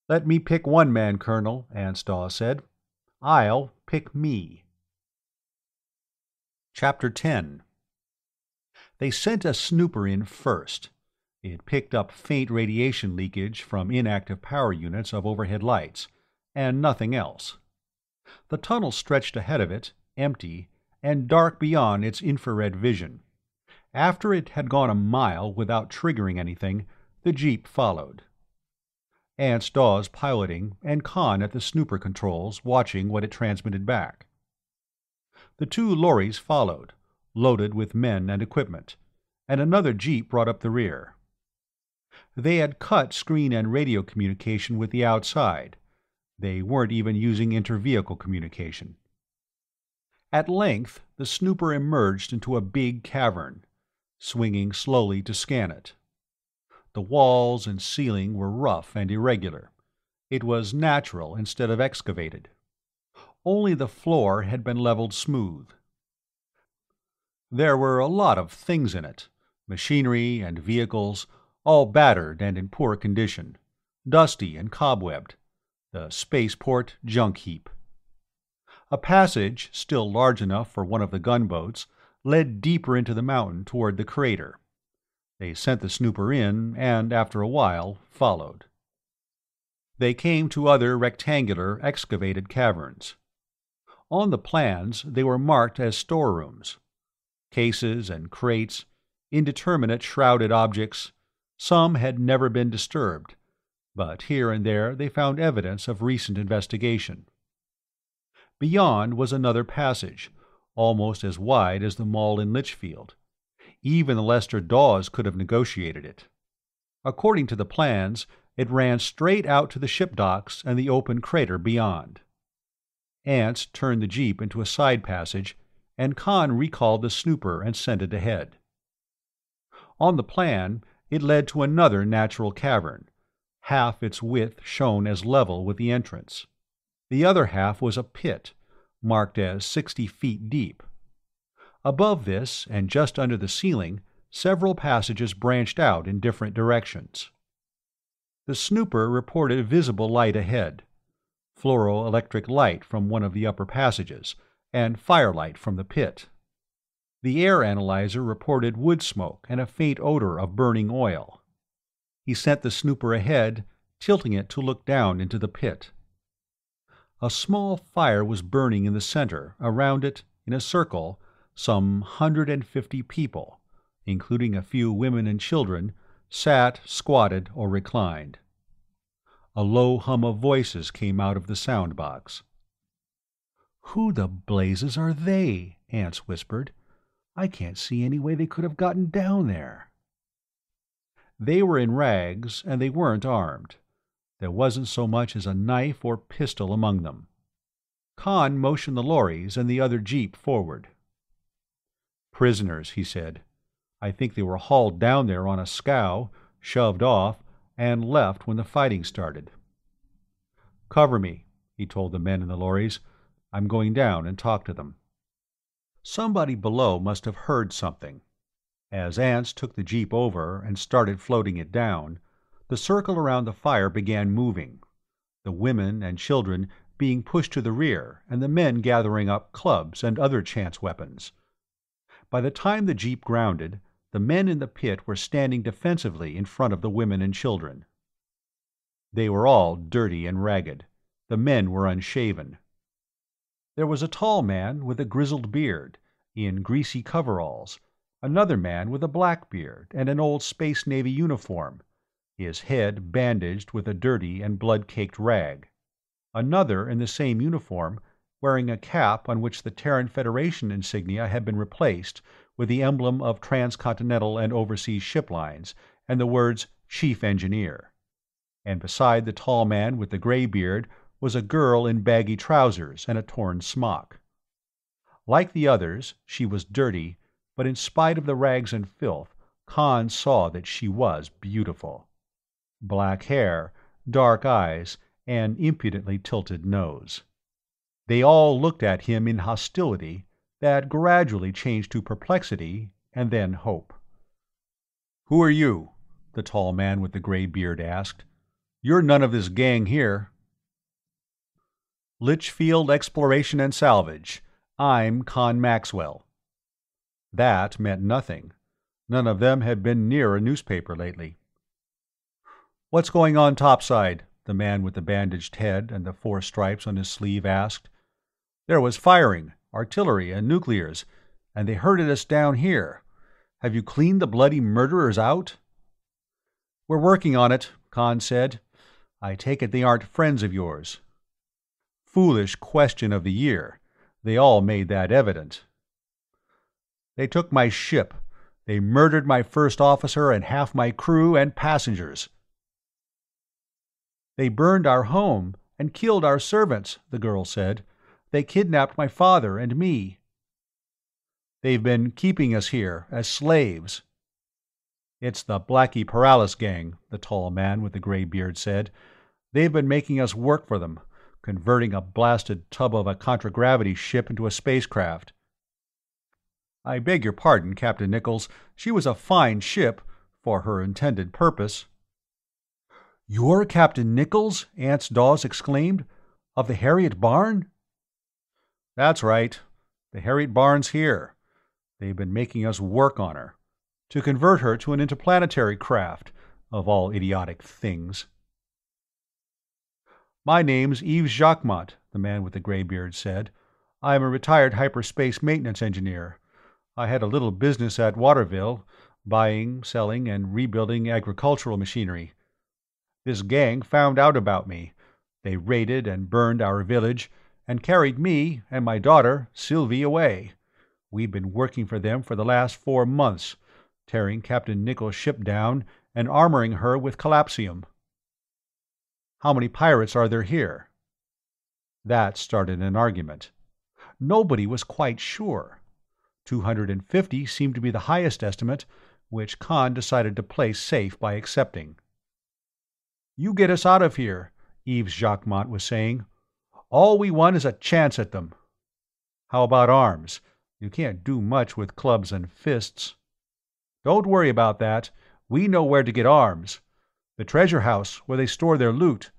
"Let me pick one man, Colonel," Ansdaw said. "I'll pick me." Chapter 10. They sent a snooper in first. It picked up faint radiation leakage from inactive power units of overhead lights, and nothing else. The tunnel stretched ahead of it, empty, and dark beyond its infrared vision. After it had gone a mile without triggering anything, the jeep followed. Ansdaw's piloting, and Khan at the snooper controls watching what it transmitted back. The two lorries followed, loaded with men and equipment, and another jeep brought up the rear. They had cut screen and radio communication with the outside. They weren't even using inter-vehicle communication. At length, the snooper emerged into a big cavern, swinging slowly to scan it. The walls and ceiling were rough and irregular. It was natural instead of excavated. Only the floor had been leveled smooth. There were a lot of things in it, machinery and vehicles, all battered and in poor condition, dusty and cobwebbed, the spaceport junk heap. A passage, still large enough for one of the gunboats, led deeper into the mountain toward the crater. They sent the snooper in, and after a while followed. They came to other rectangular, excavated caverns. On the plans they were marked as storerooms. Cases and crates, indeterminate shrouded objects, some had never been disturbed, but here and there they found evidence of recent investigation. Beyond was another passage, almost as wide as the mall in Litchfield. Even the Lester Dawes could have negotiated it. According to the plans, it ran straight out to the ship docks and the open crater beyond. Ants turned the jeep into a side passage, and Khan recalled the snooper and sent it ahead. On the plan, it led to another natural cavern. Half its width shown as level with the entrance. The other half was a pit, marked as 60 feet deep. Above this, and just under the ceiling, several passages branched out in different directions. The snooper reported visible light ahead, fluoroelectric light from one of the upper passages, and firelight from the pit. The air analyzer reported wood smoke and a faint odor of burning oil. He sent the snooper ahead, tilting it to look down into the pit. A small fire was burning in the center. Around it, in a circle, some 150 people, including a few women and children, sat, squatted, or reclined. A low hum of voices came out of the sound box. "Who the blazes are they?" Ants whispered. "I can't see any way they could have gotten down there." They were in rags, and they weren't armed. There wasn't so much as a knife or pistol among them. Khan motioned the lorries and the other jeep forward. "Prisoners," he said. "I think they were hauled down there on a scow, shoved off, and left when the fighting started." "Cover me," he told the men in the lorries. "I'm going down and talk to them." Somebody below must have heard something. As Ants took the jeep over and started floating it down, the circle around the fire began moving, the women and children being pushed to the rear and the men gathering up clubs and other chance weapons. By the time the jeep grounded, the men in the pit were standing defensively in front of the women and children. They were all dirty and ragged. The men were unshaven. There was a tall man with a grizzled beard, in greasy coveralls, another man with a black beard and an old Space Navy uniform, his head bandaged with a dirty and blood-caked rag, another in the same uniform, wearing a cap on which the Terran Federation insignia had been replaced with the emblem of transcontinental and overseas ship lines, and the words Chief Engineer. And beside the tall man with the gray beard was a girl in baggy trousers and a torn smock. Like the others, she was dirty, but in spite of the rags and filth, Khan saw that she was beautiful. Black hair, dark eyes, and impudently tilted nose. They all looked at him in hostility that gradually changed to perplexity and then hope. "Who are you?" the tall man with the gray beard asked. "You're none of this gang here." "Litchfield Exploration and Salvage. I'm Con Maxwell." That meant nothing. None of them had been near a newspaper lately. "What's going on topside?" the man with the bandaged head and the 4 stripes on his sleeve asked. "There was firing, artillery and nuclears, and they herded us down here. Have you cleaned the bloody murderers out?" "We're working on it," Khan said. "I take it they aren't friends of yours." Foolish question of the year. They all made that evident. "They took my ship. They murdered my first officer and half my crew and passengers." "They burned our home and killed our servants," the girl said. "They kidnapped my father and me." "They've been keeping us here as slaves." "It's the Blackie Paralis gang," the tall man with the gray beard said. "They've been making us work for them, converting a blasted tub of a contragravity ship into a spacecraft." "I beg your pardon, Captain Nichols. She was a fine ship for her intended purpose." "You're Captain Nichols?" Aunt Dawes exclaimed. "Of the Harriet Barn?" "That's right. The Harriet Barn's here. They've been making us work on her, to convert her to an interplanetary craft, of all idiotic things." "My name's Yves Jacquemont," the man with the gray beard said. "I'm a retired hyperspace maintenance engineer. I had a little business at Waterville, buying, selling, and rebuilding agricultural machinery. This gang found out about me. They raided and burned our village, and carried me and my daughter, Sylvie, away. We've been working for them for the last 4 months, tearing Captain Nichols' ship down and armoring her with collapsium." "How many pirates are there here?" That started an argument. Nobody was quite sure. 250 seemed to be the highest estimate, which Khan decided to play safe by accepting. "You get us out of here," Yves Jacquemont was saying. "All we want is a chance at them." "How about arms? You can't do much with clubs and fists." "Don't worry about that. We know where to get arms. The treasure house, where they store their loot.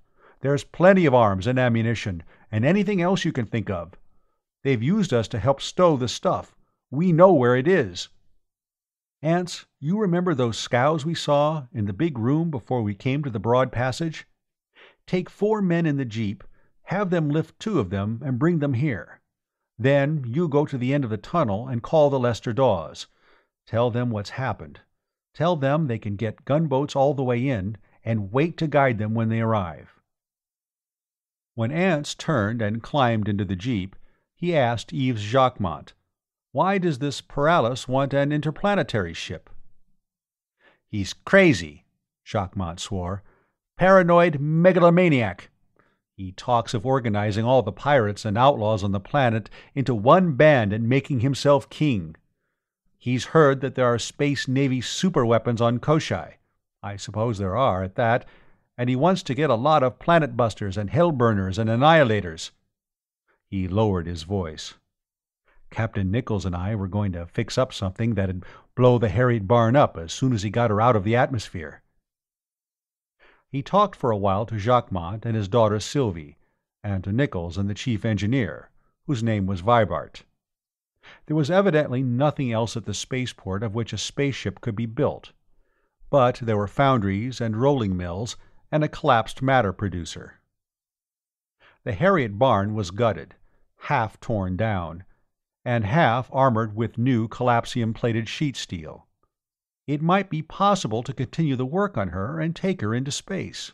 There's plenty of arms and ammunition, and anything else you can think of. They've used us to help stow the stuff. We know where it is." "Ants, you remember those scows we saw in the big room before we came to the broad passage? Take 4 men in the jeep, have them lift 2 of them and bring them here. Then you go to the end of the tunnel and call the Lester Dawes. Tell them what's happened. Tell them they can get gunboats all the way in, and wait to guide them when they arrive." When Ants turned and climbed into the jeep, he asked Yves Jacquemont, "Why does this Paralis want an interplanetary ship?" "He's crazy," Jacquemont swore. "Paranoid megalomaniac. He talks of organizing all the pirates and outlaws on the planet into one band and making himself king. He's heard that there are Space Navy superweapons on Koshai. I suppose there are, at that, and he wants to get a lot of planet busters and hellburners and annihilators." He lowered his voice. "Captain Nichols and I were going to fix up something that'd blow the Harriet Barn up as soon as he got her out of the atmosphere." He talked for a while to Jacquemont and his daughter Sylvie, and to Nichols and the chief engineer, whose name was Vibart. There was evidently nothing else at the spaceport of which a spaceship could be built, but there were foundries and rolling mills and a collapsed matter producer. The Harriet Barn was gutted, half torn down, and half armored with new collapsium-plated sheet steel. It might be possible to continue the work on her and take her into space.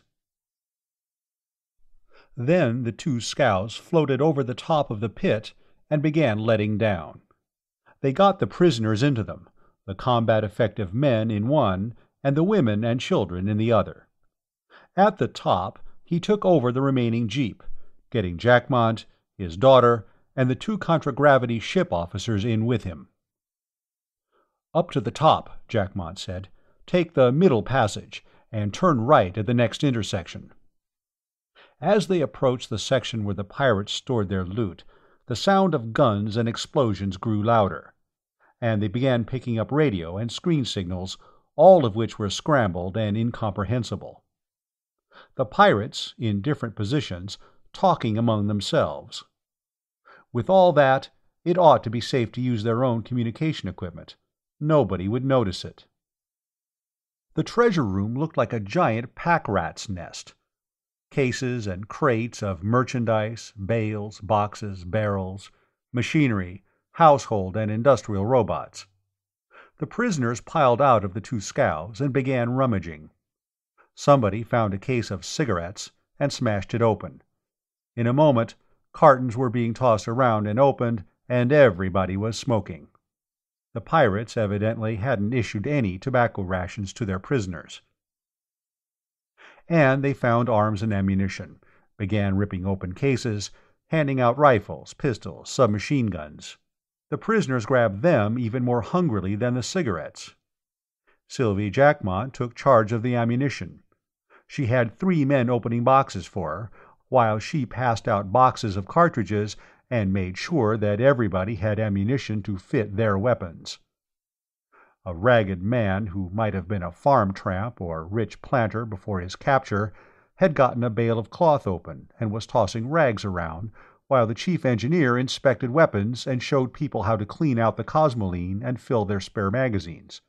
Then the 2 scows floated over the top of the pit and began letting down. They got the prisoners into them, the combat-effective men in one and the women and children in the other. At the top, he took over the remaining jeep, getting Jackmont, his daughter, and the 2 contragravity ship officers in with him. "Up to the top," Jackmont said. "Take the middle passage, and turn right at the next intersection." As they approached the section where the pirates stored their loot, the sound of guns and explosions grew louder, and they began picking up radio and screen signals, all of which were scrambled and incomprehensible. The pirates, in different positions, talking among themselves. With all that, it ought to be safe to use their own communication equipment. Nobody would notice it. The treasure room looked like a giant pack-rat's nest. Cases and crates of merchandise, bales, boxes, barrels, machinery, household and industrial robots. The prisoners piled out of the 2 scows and began rummaging. Somebody found a case of cigarettes and smashed it open. In a moment, cartons were being tossed around and opened, and everybody was smoking. The pirates evidently hadn't issued any tobacco rations to their prisoners. And they found arms and ammunition, began ripping open cases, handing out rifles, pistols, submachine guns. The prisoners grabbed them even more hungrily than the cigarettes. Sylvie Jackmont took charge of the ammunition. She had 3 men opening boxes for her, while she passed out boxes of cartridges and made sure that everybody had ammunition to fit their weapons. A ragged man, who might have been a farm tramp or rich planter before his capture, had gotten a bale of cloth open and was tossing rags around, while the chief engineer inspected weapons and showed people how to clean out the cosmoline and fill their spare magazines.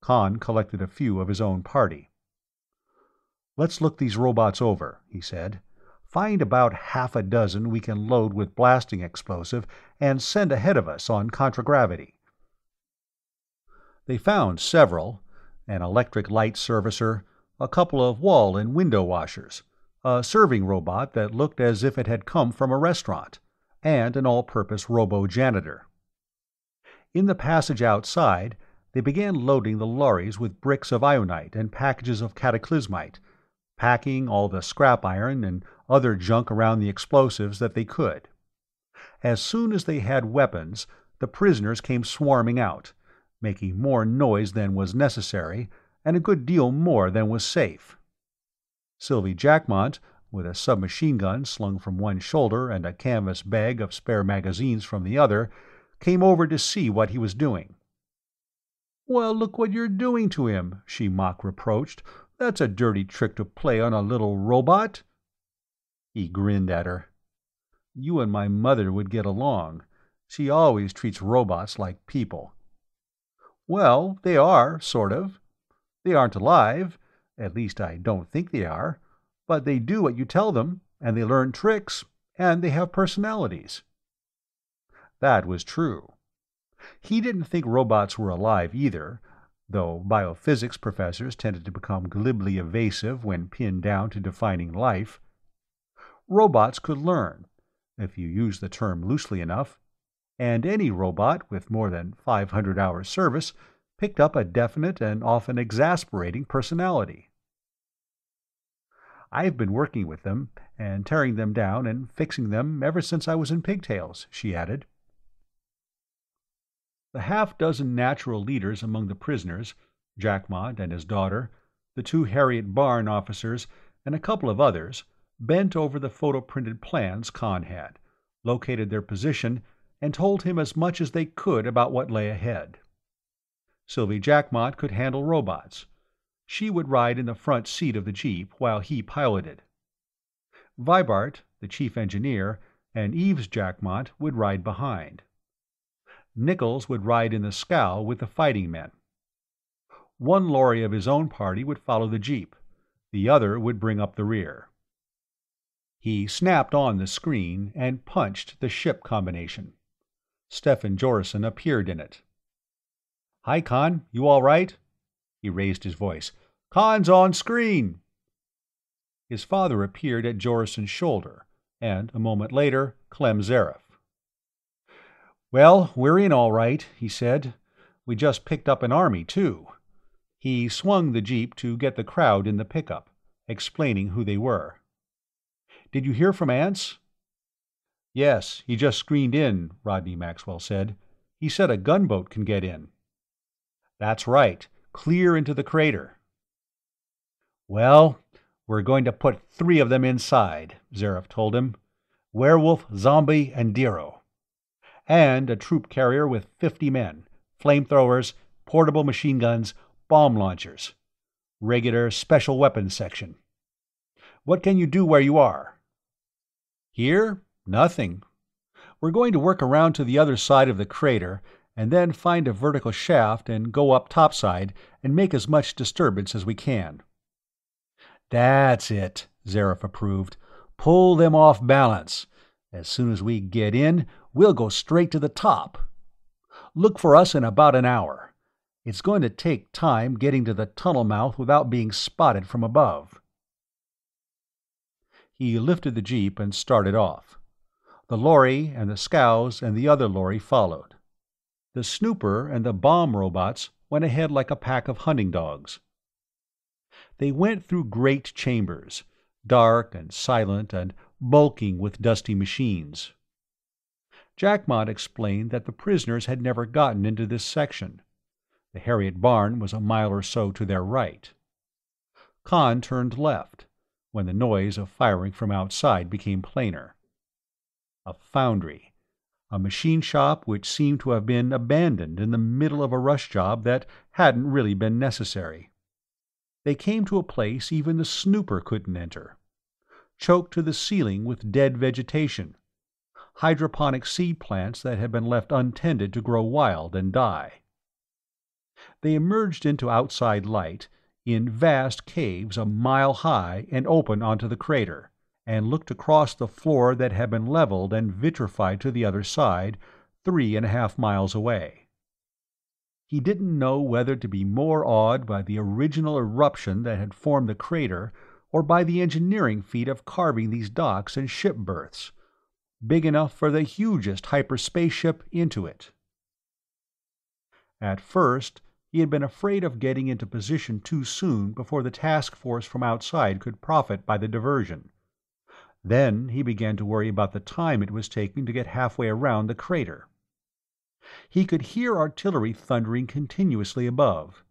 Khan collected a few of his own party. "Let's look these robots over," he said. "Find about half a dozen we can load with blasting explosive and send ahead of us on contragravity." They found several: an electric light servicer, a couple of wall and window washers, a serving robot that looked as if it had come from a restaurant, and an all-purpose robo-janitor. In the passage outside, they began loading the lorries with bricks of ionite and packages of cataclysmite, packing all the scrap iron and other junk around the explosives that they could. As soon as they had weapons, the prisoners came swarming out, making more noise than was necessary, and a good deal more than was safe. Sylvie Jackmont, with a submachine gun slung from one shoulder and a canvas bag of spare magazines from the other, came over to see what he was doing. "Well, look what you're doing to him," she mock-reproached. "That's a dirty trick to play on a little robot." He grinned at her. "You and my mother would get along. She always treats robots like people." "Well, they are, sort of. They aren't alive. At least I don't think they are. But they do what you tell them, and they learn tricks, and they have personalities." That was true. He didn't think robots were alive either, though biophysics professors tended to become glibly evasive when pinned down to defining life. Robots could learn, if you use the term loosely enough, and any robot with more than 500 hours service picked up a definite and often exasperating personality. "I've been working with them, and tearing them down and fixing them ever since I was in pigtails," she added. The half-dozen natural leaders among the prisoners, Jackmont and his daughter, the 2 Harriet Barn officers, and a couple of others, bent over the photo-printed plans Khan had, located their position, and told him as much as they could about what lay ahead. Sylvie Jackmont could handle robots. She would ride in the front seat of the jeep while he piloted. Vibart, the chief engineer, and Eves Jackmont would ride behind. Nichols would ride in the scow with the fighting men. One lorry of his own party would follow the jeep. The other would bring up the rear. He snapped on the screen and punched the ship combination. Stefan Jorison appeared in it. "Hi, Khan. You all right?" He raised his voice. "Khan's on screen." His father appeared at Jorison's shoulder, and, a moment later, Clem Zareth. "Well, we're in all right," he said. "We just picked up an army, too." He swung the jeep to get the crowd in the pickup, explaining who they were. "Did you hear from Ance?" "Yes, he just screened in," Rodney Maxwell said. "He said a gunboat can get in." "That's right. Clear into the crater." "Well, we're going to put 3 of them inside," Zaref told him. "Werewolf, Zombie, and Diro. And a troop carrier with 50 men, flamethrowers, portable machine guns, bomb launchers. Regular special weapons section. What can you do where you are?" "Here? Nothing. We're going to work around to the other side of the crater, and then find a vertical shaft and go up topside and make as much disturbance as we can." "That's it," Zaref approved. "Pull them off balance. As soon as we get in, we'll go straight to the top. Look for us in about an hour. It's going to take time getting to the tunnel mouth without being spotted from above." He lifted the jeep and started off. The lorry and the scows and the other lorry followed. The snooper and the bomb robots went ahead like a pack of hunting dogs. They went through great chambers, dark and silent and bulking with dusty machines. Jackmont explained that the prisoners had never gotten into this section. The Harriet barn was a mile or so to their right. Khan turned left, when the noise of firing from outside became plainer. A foundry, a machine shop which seemed to have been abandoned in the middle of a rush job that hadn't really been necessary. They came to a place even the snooper couldn't enter, choked to the ceiling with dead vegetation, hydroponic seed plants that had been left untended to grow wild and die. They emerged into outside light in vast caves a mile high and open onto the crater, and looked across the floor that had been leveled and vitrified to the other side, 3.5 miles away. He didn't know whether to be more awed by the original eruption that had formed the crater or by the engineering feat of carving these docks and ship berths, big enough for the hugest hyperspaceship into it. At first, he had been afraid of getting into position too soon before the task force from outside could profit by the diversion. Then he began to worry about the time it was taking to get halfway around the crater. He could hear artillery thundering continuously above.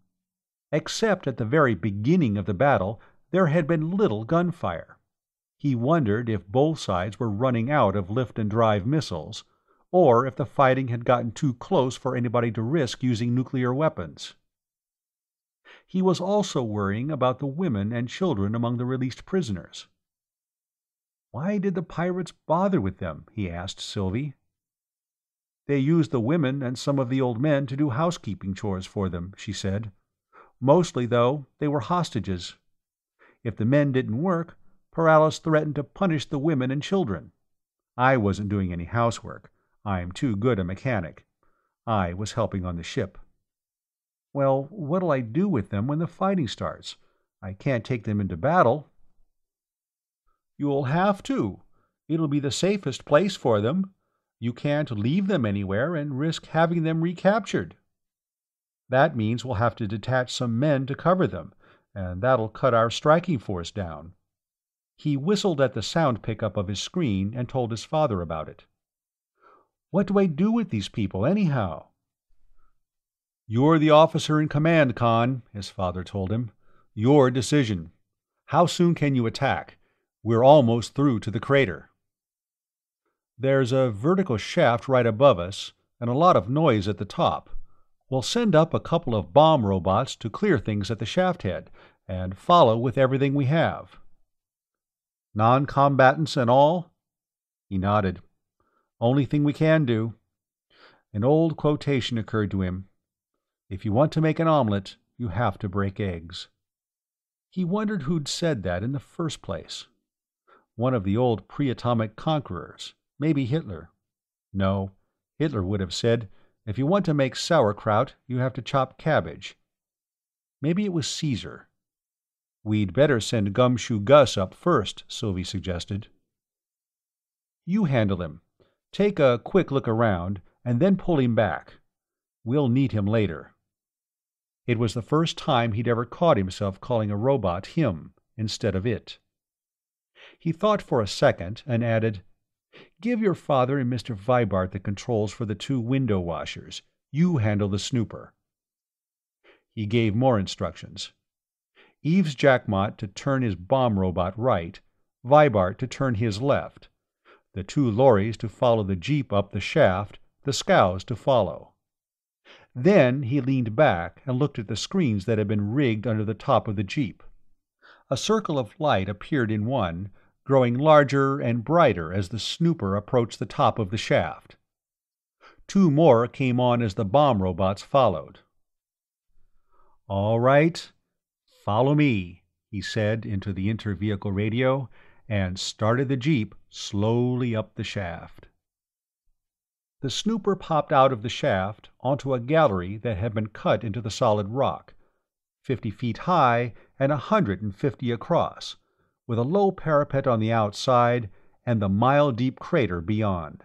Except at the very beginning of the battle, there had been little gunfire. He wondered if both sides were running out of lift-and-drive missiles, or if the fighting had gotten too close for anybody to risk using nuclear weapons. He was also worrying about the women and children among the released prisoners. "Why did the pirates bother with them?" he asked Sylvie. "They used the women and some of the old men to do housekeeping chores for them," she said. "Mostly, though, they were hostages. If the men didn't work, Paralis threatened to punish the women and children. I wasn't doing any housework. I'm too good a mechanic. I was helping on the ship." "Well, what'll I do with them when the fighting starts? I can't take them into battle." "You'll have to. It'll be the safest place for them. You can't leave them anywhere and risk having them recaptured. That means we'll have to detach some men to cover them, and that'll cut our striking force down." He whistled at the sound pickup of his screen and told his father about it. "What do I do with these people, anyhow?" "You're the officer in command, Khan," his father told him. "Your decision. How soon can you attack? We're almost through to the crater." "There's a vertical shaft right above us, and a lot of noise at the top. We'll send up a couple of bomb robots to clear things at the shaft head, and follow with everything we have." "Non-combatants and all?" He nodded. "Only thing we can do." An old quotation occurred to him. "If you want to make an omelet, you have to break eggs." He wondered who'd said that in the first place. One of the old pre-atomic conquerors. Maybe Hitler. No, Hitler would have said, "If you want to make sauerkraut, you have to chop cabbage." Maybe it was Caesar. "We'd better send Gumshoe Gus up first," Sylvie suggested. "You handle him. Take a quick look around, and then pull him back. We'll need him later." It was the first time he'd ever caught himself calling a robot him instead of it. He thought for a second and added, "Give your father and Mr. Vibart the controls for the 2 window washers. You handle the snooper." He gave more instructions. Eves Jackmott to turn his bomb robot right, Vibart to turn his left, the 2 lorries to follow the jeep up the shaft, the scows to follow. Then he leaned back and looked at the screens that had been rigged under the top of the jeep. A circle of light appeared in one, growing larger and brighter as the snooper approached the top of the shaft. 2 more came on as the bomb robots followed. "All right, follow me," he said into the inter-vehicle radio, and started the jeep slowly up the shaft. The snooper popped out of the shaft onto a gallery that had been cut into the solid rock, 50 feet high and 150 across, with a low parapet on the outside and the mile-deep crater beyond.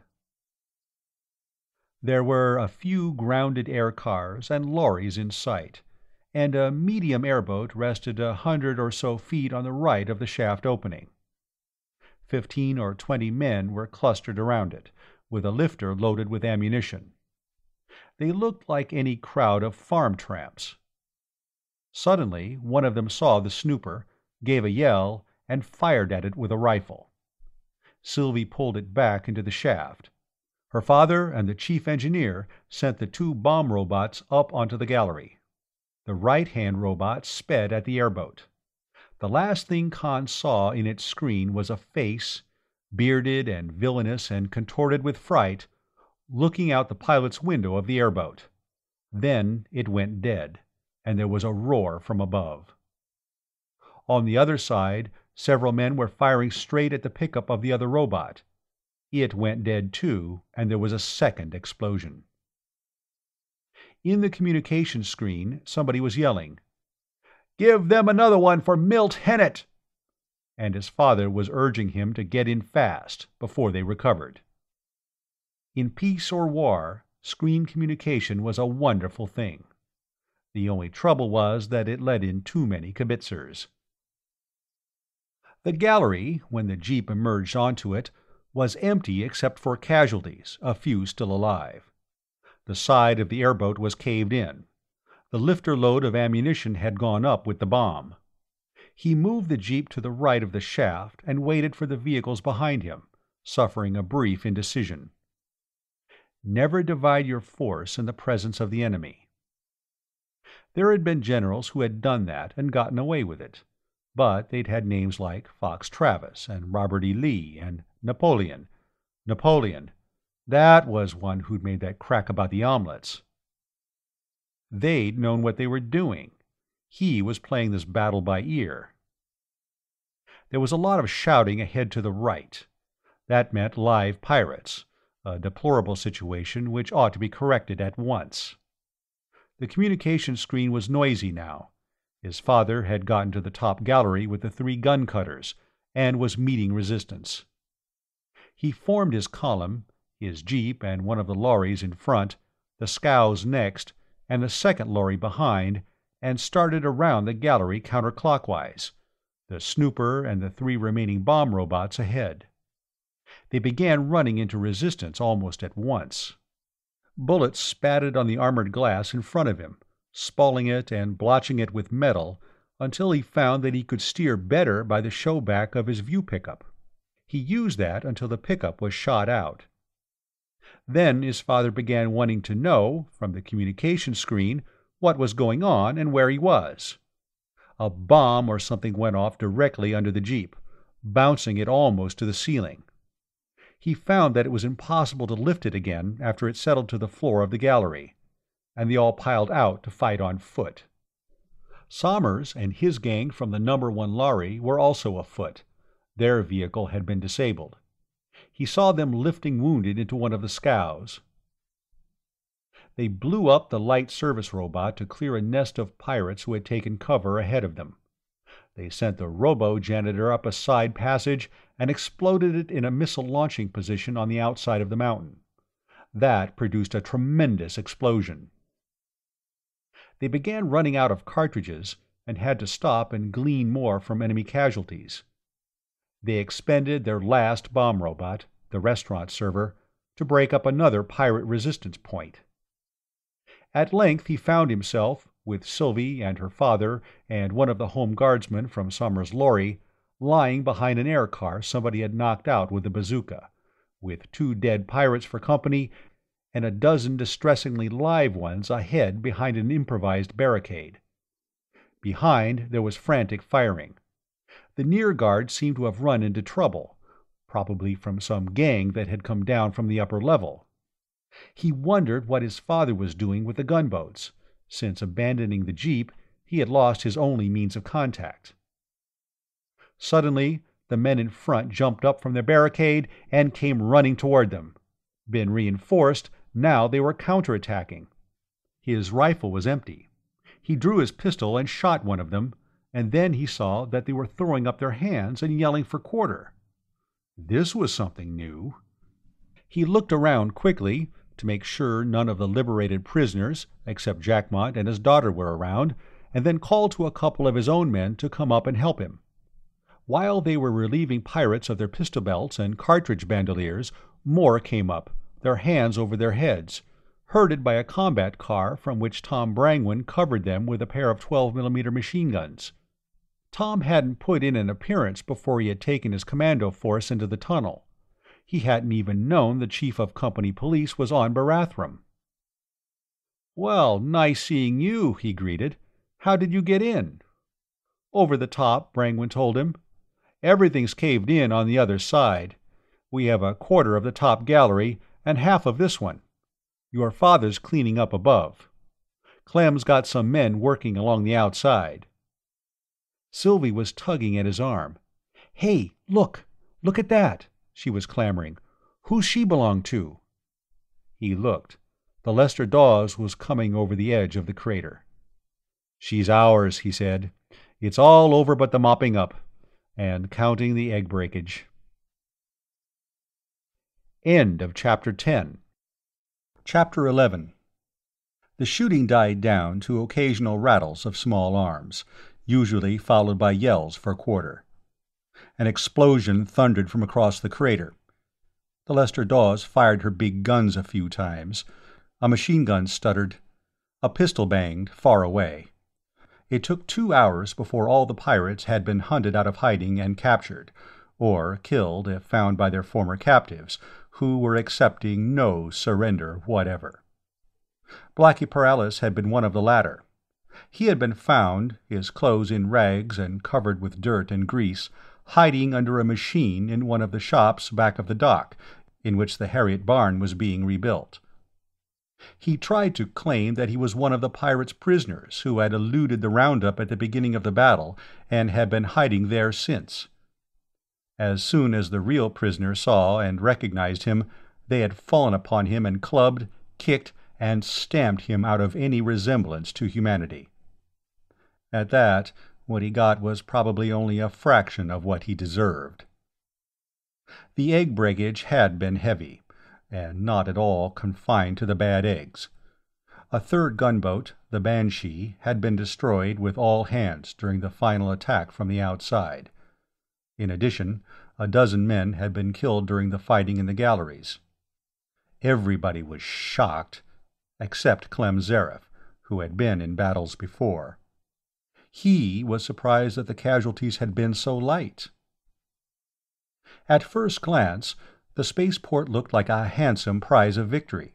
There were a few grounded air cars and lorries in sight, and a medium airboat rested 100 or so feet on the right of the shaft opening. 15 or 20 men were clustered around it, with a lifter loaded with ammunition. They looked like any crowd of farm tramps. Suddenly, one of them saw the snooper, gave a yell, and fired at it with a rifle. Sylvie pulled it back into the shaft. Her father and the chief engineer sent the 2 bomb robots up onto the gallery. The right-hand robot sped at the airboat. The last thing Khan saw in its screen was a face, bearded and villainous and contorted with fright, looking out the pilot's window of the airboat. Then it went dead, and there was a roar from above. On the other side, several men were firing straight at the pickup of the other robot. It went dead too, and there was a second explosion. In the communication screen, somebody was yelling, "Give them another one for Milt Hennett!" And his father was urging him to get in fast, before they recovered. In peace or war, screen communication was a wonderful thing. The only trouble was that it let in too many kibitzers. The gallery, when the jeep emerged onto it, was empty except for casualties, a few still alive. The side of the airboat was caved in. The lifter load of ammunition had gone up with the bomb. He moved the jeep to the right of the shaft and waited for the vehicles behind him, suffering a brief indecision. Never divide your force in the presence of the enemy. There had been generals who had done that and gotten away with it, but they'd had names like Fox Travis and Robert E. Lee and Napoleon. Napoleon. That was one who'd made that crack about the omelets. They'd known what they were doing. He was playing this battle by ear. There was a lot of shouting ahead to the right. That meant live pirates, a deplorable situation which ought to be corrected at once. The communication screen was noisy now. His father had gotten to the top gallery with the 3 gun cutters, and was meeting resistance. He formed his column, his jeep and one of the lorries in front, the scows next, and the second lorry behind, and started around the gallery counterclockwise, the snooper and the 3 remaining bomb robots ahead. They began running into resistance almost at once. Bullets spattered on the armored glass in front of him, spalling it and blotching it with metal, until he found that he could steer better by the showback of his view pickup. He used that until the pickup was shot out. Then his father began wanting to know, from the communication screen, what was going on and where he was. A bomb or something went off directly under the jeep, bouncing it almost to the ceiling. He found that it was impossible to lift it again after it settled to the floor of the gallery, and they all piled out to fight on foot. Sommers and his gang from the number 1 lorry were also afoot. Their vehicle had been disabled. He saw them lifting wounded into one of the scows. They blew up the light service robot to clear a nest of pirates who had taken cover ahead of them. They sent the robo-janitor up a side passage and exploded it in a missile launching position on the outside of the mountain. That produced a tremendous explosion. They began running out of cartridges and had to stop and glean more from enemy casualties. They expended their last bomb robot, the restaurant server, to break up another pirate resistance point. At length he found himself, with Sylvie and her father and one of the home guardsmen from Summers' lorry, lying behind an air car somebody had knocked out with a bazooka, with 2 dead pirates for company and a dozen distressingly live ones ahead behind an improvised barricade. Behind there was frantic firing. The near guard seemed to have run into trouble, probably from some gang that had come down from the upper level. He wondered what his father was doing with the gunboats, since abandoning the jeep he had lost his only means of contact. Suddenly, the men in front jumped up from their barricade and came running toward them. Been reinforced, now they were counterattacking. His rifle was empty. He drew his pistol and shot one of them, and then he saw that they were throwing up their hands and yelling for quarter. This was something new. He looked around quickly to make sure none of the liberated prisoners, except Jackmont and his daughter, were around, and then called to a couple of his own men to come up and help him. While they were relieving pirates of their pistol belts and cartridge bandoliers, more came up, their hands over their heads, herded by a combat car from which Tom Brangwyn covered them with a pair of 12mm machine guns. Tom hadn't put in an appearance before he had taken his commando force into the tunnel. He hadn't even known the chief of company police was on Barathrum. "Well, nice seeing you," he greeted. "How did you get in?" "Over the top," Brangwyn told him. "Everything's caved in on the other side. We have a quarter of the top gallery and half of this one. Your father's cleaning up above. Clem's got some men working along the outside." Sylvie was tugging at his arm. "Hey, look! Look at that!" she was clamoring. "Who's she belong to?" He looked. The Lester Dawes was coming over the edge of the crater. "She's ours," he said. "It's all over but the mopping up, and counting the egg breakage." End of Chapter 10. Chapter 11. The shooting died down to occasional rattles of small arms, usually followed by yells for quarter. An explosion thundered from across the crater. The Lester Dawes fired her big guns a few times. A machine gun stuttered. A pistol banged far away. It took 2 hours before all the pirates had been hunted out of hiding and captured, or killed if found by their former captives, who were accepting no surrender whatever. Blackie Paralis had been one of the latter. He had been found, his clothes in rags and covered with dirt and grease, hiding under a machine in one of the shops back of the dock, in which the Harriet barn was being rebuilt. He tried to claim that he was one of the pirates' prisoners who had eluded the roundup at the beginning of the battle and had been hiding there since. As soon as the real prisoner saw and recognized him, they had fallen upon him and clubbed, kicked, and stamped him out of any resemblance to humanity. At that, what he got was probably only a fraction of what he deserved. The egg breakage had been heavy, and not at all confined to the bad eggs. A third gunboat, the Banshee, had been destroyed with all hands during the final attack from the outside. In addition, a dozen men had been killed during the fighting in the galleries. Everybody was shocked, except Clem Zareth, who had been in battles before. He was surprised that the casualties had been so light. At first glance, the spaceport looked like a handsome prize of victory.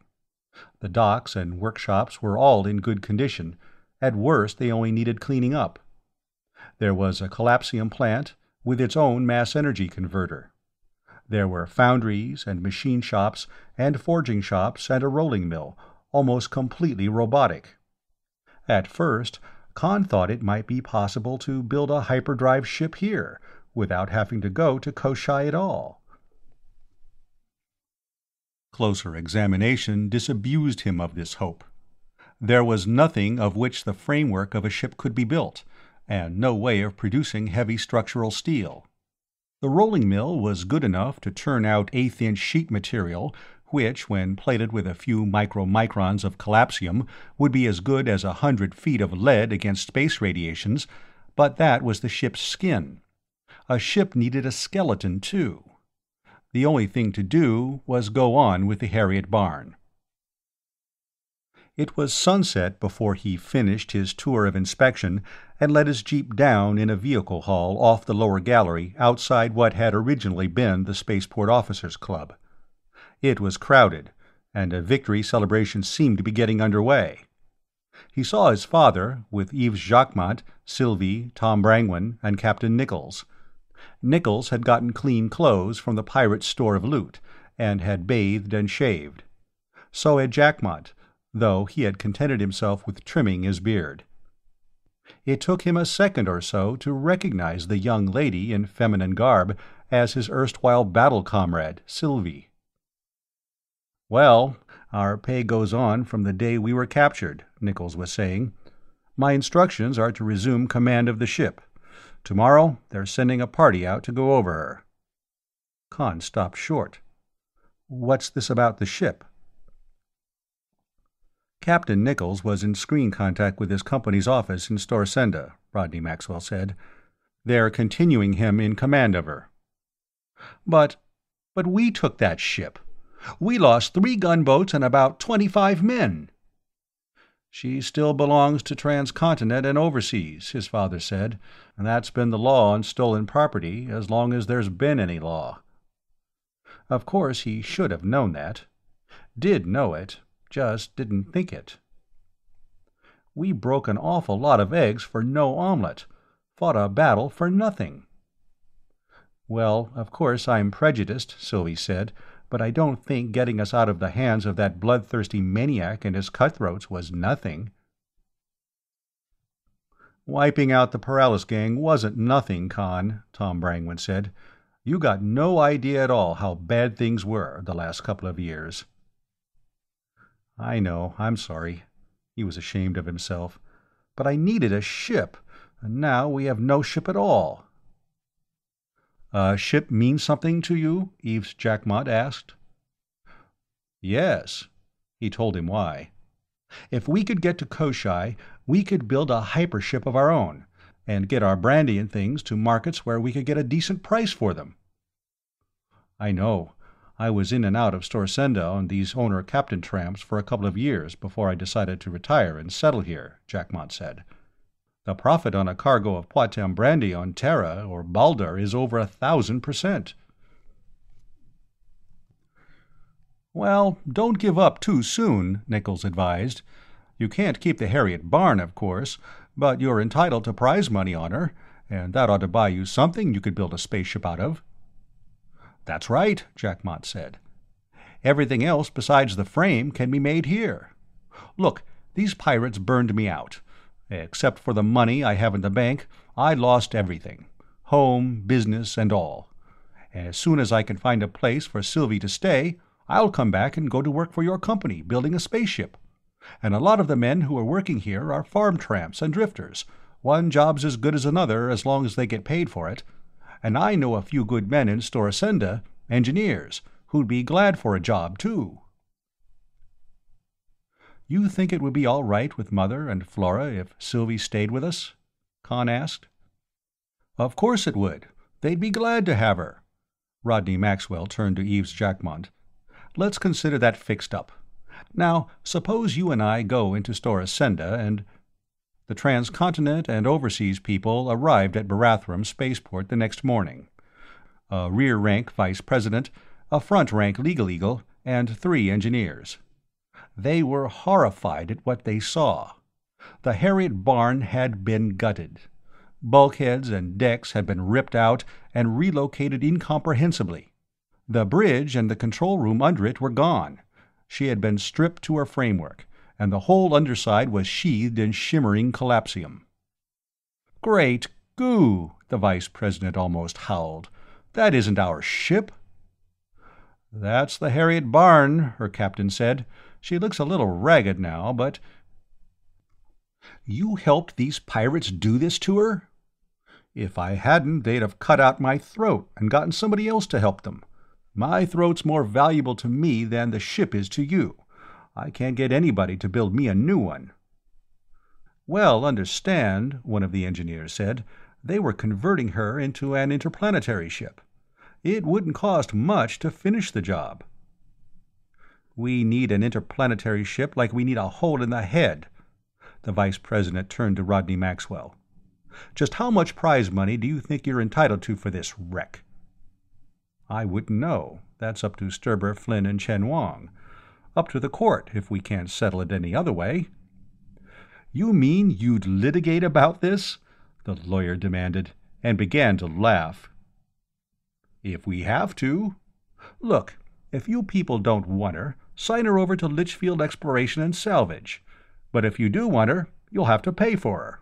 The docks and workshops were all in good condition. At worst, they only needed cleaning up. There was a collapsium plant with its own mass energy converter. There were foundries and machine shops and forging shops and a rolling mill, almost completely robotic. At first, Khan thought it might be possible to build a hyperdrive ship here, without having to go to Koshai at all. Closer examination disabused him of this hope. There was nothing of which the framework of a ship could be built, and no way of producing heavy structural steel. The rolling mill was good enough to turn out 1/8-inch sheet material, which, when plated with a few micromicrons of collapsium, would be as good as 100 feet of lead against space radiations, but that was the ship's skin. A ship needed a skeleton, too. The only thing to do was go on with the Harriet barn. It was sunset before he finished his tour of inspection and let his jeep down in a vehicle hall off the lower gallery outside what had originally been the Spaceport Officers Club. It was crowded, and a victory celebration seemed to be getting underway. He saw his father, with Yves Jacquemart, Sylvie, Tom Brangwyn, and Captain Nichols. Nichols had gotten clean clothes from the pirates' store of loot, and had bathed and shaved. So had Jacquemart, though he had contented himself with trimming his beard. It took him a second or so to recognize the young lady in feminine garb as his erstwhile battle comrade, Sylvie. "Well, our pay goes on from the day we were captured," Nichols was saying. "My instructions are to resume command of the ship. Tomorrow they're sending a party out to go over her." Khan stopped short. "What's this about the ship?" "Captain Nichols was in screen contact with his company's office in Storsenda," Rodney Maxwell said. "They're continuing him in command of her." But we took that ship. We lost 3 gunboats and about 25 men." "She still belongs to Transcontinent and Overseas," his father said, "and that's been the law on stolen property as long as there's been any law." Of course he should have known that. Did know it, just didn't think it. "We broke an awful lot of eggs for no omelet, fought a battle for nothing." "Well, of course I'm prejudiced," Sylvie said, "but I don't think getting us out of the hands of that bloodthirsty maniac and his cutthroats was nothing." "Wiping out the Paralis gang wasn't nothing, Khan," Tom Brangwyn said. "You got no idea at all how bad things were the last couple of years." "I know, I'm sorry." He was ashamed of himself. "But I needed a ship, and now we have no ship at all." "A ship means something to you?" Yves Jacquemart asked. "Yes." He told him why. "If we could get to Koshai, we could build a hypership of our own, and get our brandy and things to markets where we could get a decent price for them." "I know. I was in and out of Storsenda on these owner-captain tramps for a couple of years before I decided to retire and settle here," Jacquemart said. "The profit on a cargo of Poitin brandy on Terra or Baldar is over 1,000%. "Well, don't give up too soon," Nichols advised. "You can't keep the Harriet barn, of course, but you're entitled to prize money on her, and that ought to buy you something you could build a spaceship out of." "That's right," Jacquemart said. "Everything else besides the frame can be made here. Look, these pirates burned me out. Except for the money I have in the bank, I lost everything. Home, business, and all. As soon as I can find a place for Sylvie to stay, I'll come back and go to work for your company, building a spaceship. And a lot of the men who are working here are farm tramps and drifters. One job's as good as another as long as they get paid for it. And I know a few good men in Storsenda, engineers, who'd be glad for a job, too." "You think it would be all right with Mother and Flora if Sylvie stayed with us?" Khan asked. "Of course it would. They'd be glad to have her." Rodney Maxwell turned to Yves Jacquemart. "Let's consider that fixed up. Now, suppose you and I go into Storsenda and—" The Transcontinent and Overseas people arrived at Barathrum Spaceport the next morning. A rear-rank vice president, a front-rank legal eagle, and 3 engineers. They were horrified at what they saw. The Harriet barn had been gutted. Bulkheads and decks had been ripped out and relocated incomprehensibly. The bridge and the control room under it were gone. She had been stripped to her framework, and the whole underside was sheathed in shimmering collapsium. "Great goo!" the vice president almost howled. "That isn't our ship." "That's the Harriet barn," her captain said. "She looks a little ragged now, but—" "You helped these pirates do this to her?" "If I hadn't, they'd have cut out my throat and gotten somebody else to help them. My throat's more valuable to me than the ship is to you. I can't get anybody to build me a new one." "Well, understand," one of the engineers said, "they were converting her into an interplanetary ship. It wouldn't cost much to finish the job." "We need an interplanetary ship like we need a hole in the head." The vice president turned to Rodney Maxwell. "Just how much prize money do you think you're entitled to for this wreck?" "I wouldn't know. That's up to Sturber, Flynn, and Chen Wang. Up to the court, if we can't settle it any other way." "You mean you'd litigate about this?" the lawyer demanded, and began to laugh. "If we have to. Look, if you people don't want her, sign her over to Litchfield Exploration and Salvage. But if you do want her, you'll have to pay for her."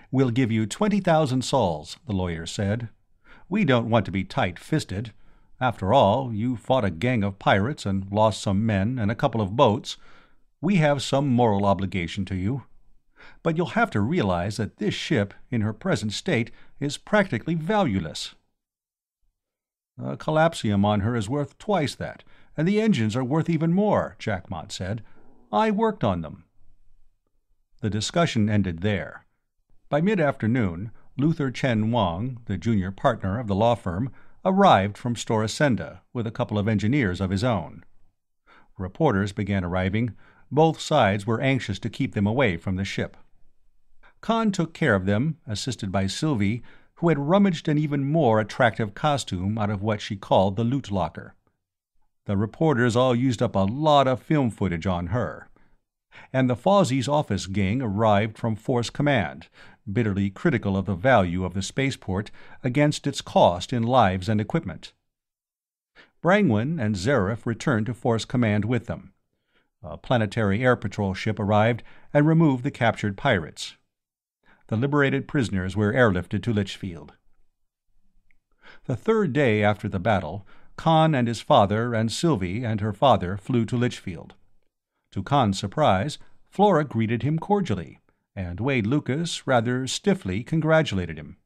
"We'll give you 20,000 sols," the lawyer said. "We don't want to be tight-fisted. After all, you fought a gang of pirates and lost some men and a couple of boats. We have some moral obligation to you. But you'll have to realize that this ship, in her present state, is practically valueless." "A collapsium on her is worth twice that, and the engines are worth even more," Jackmont said. "I worked on them." The discussion ended there. By mid-afternoon, Luther Chen Wang, the junior partner of the law firm, arrived from Storasenda with a couple of engineers of his own. Reporters began arriving. Both sides were anxious to keep them away from the ship. Khan took care of them, assisted by Sylvie, who had rummaged an even more attractive costume out of what she called the loot locker. The reporters all used up a lot of film footage on her. And the Fozzie's office gang arrived from Force Command, bitterly critical of the value of the spaceport against its cost in lives and equipment. Brangwen and Zareth returned to Force Command with them. A planetary air patrol ship arrived and removed the captured pirates. The liberated prisoners were airlifted to Litchfield. The third day after the battle, Khan and his father and Sylvie and her father flew to Litchfield. To Khan's surprise, Flora greeted him cordially, and Wade Lucas rather stiffly congratulated him.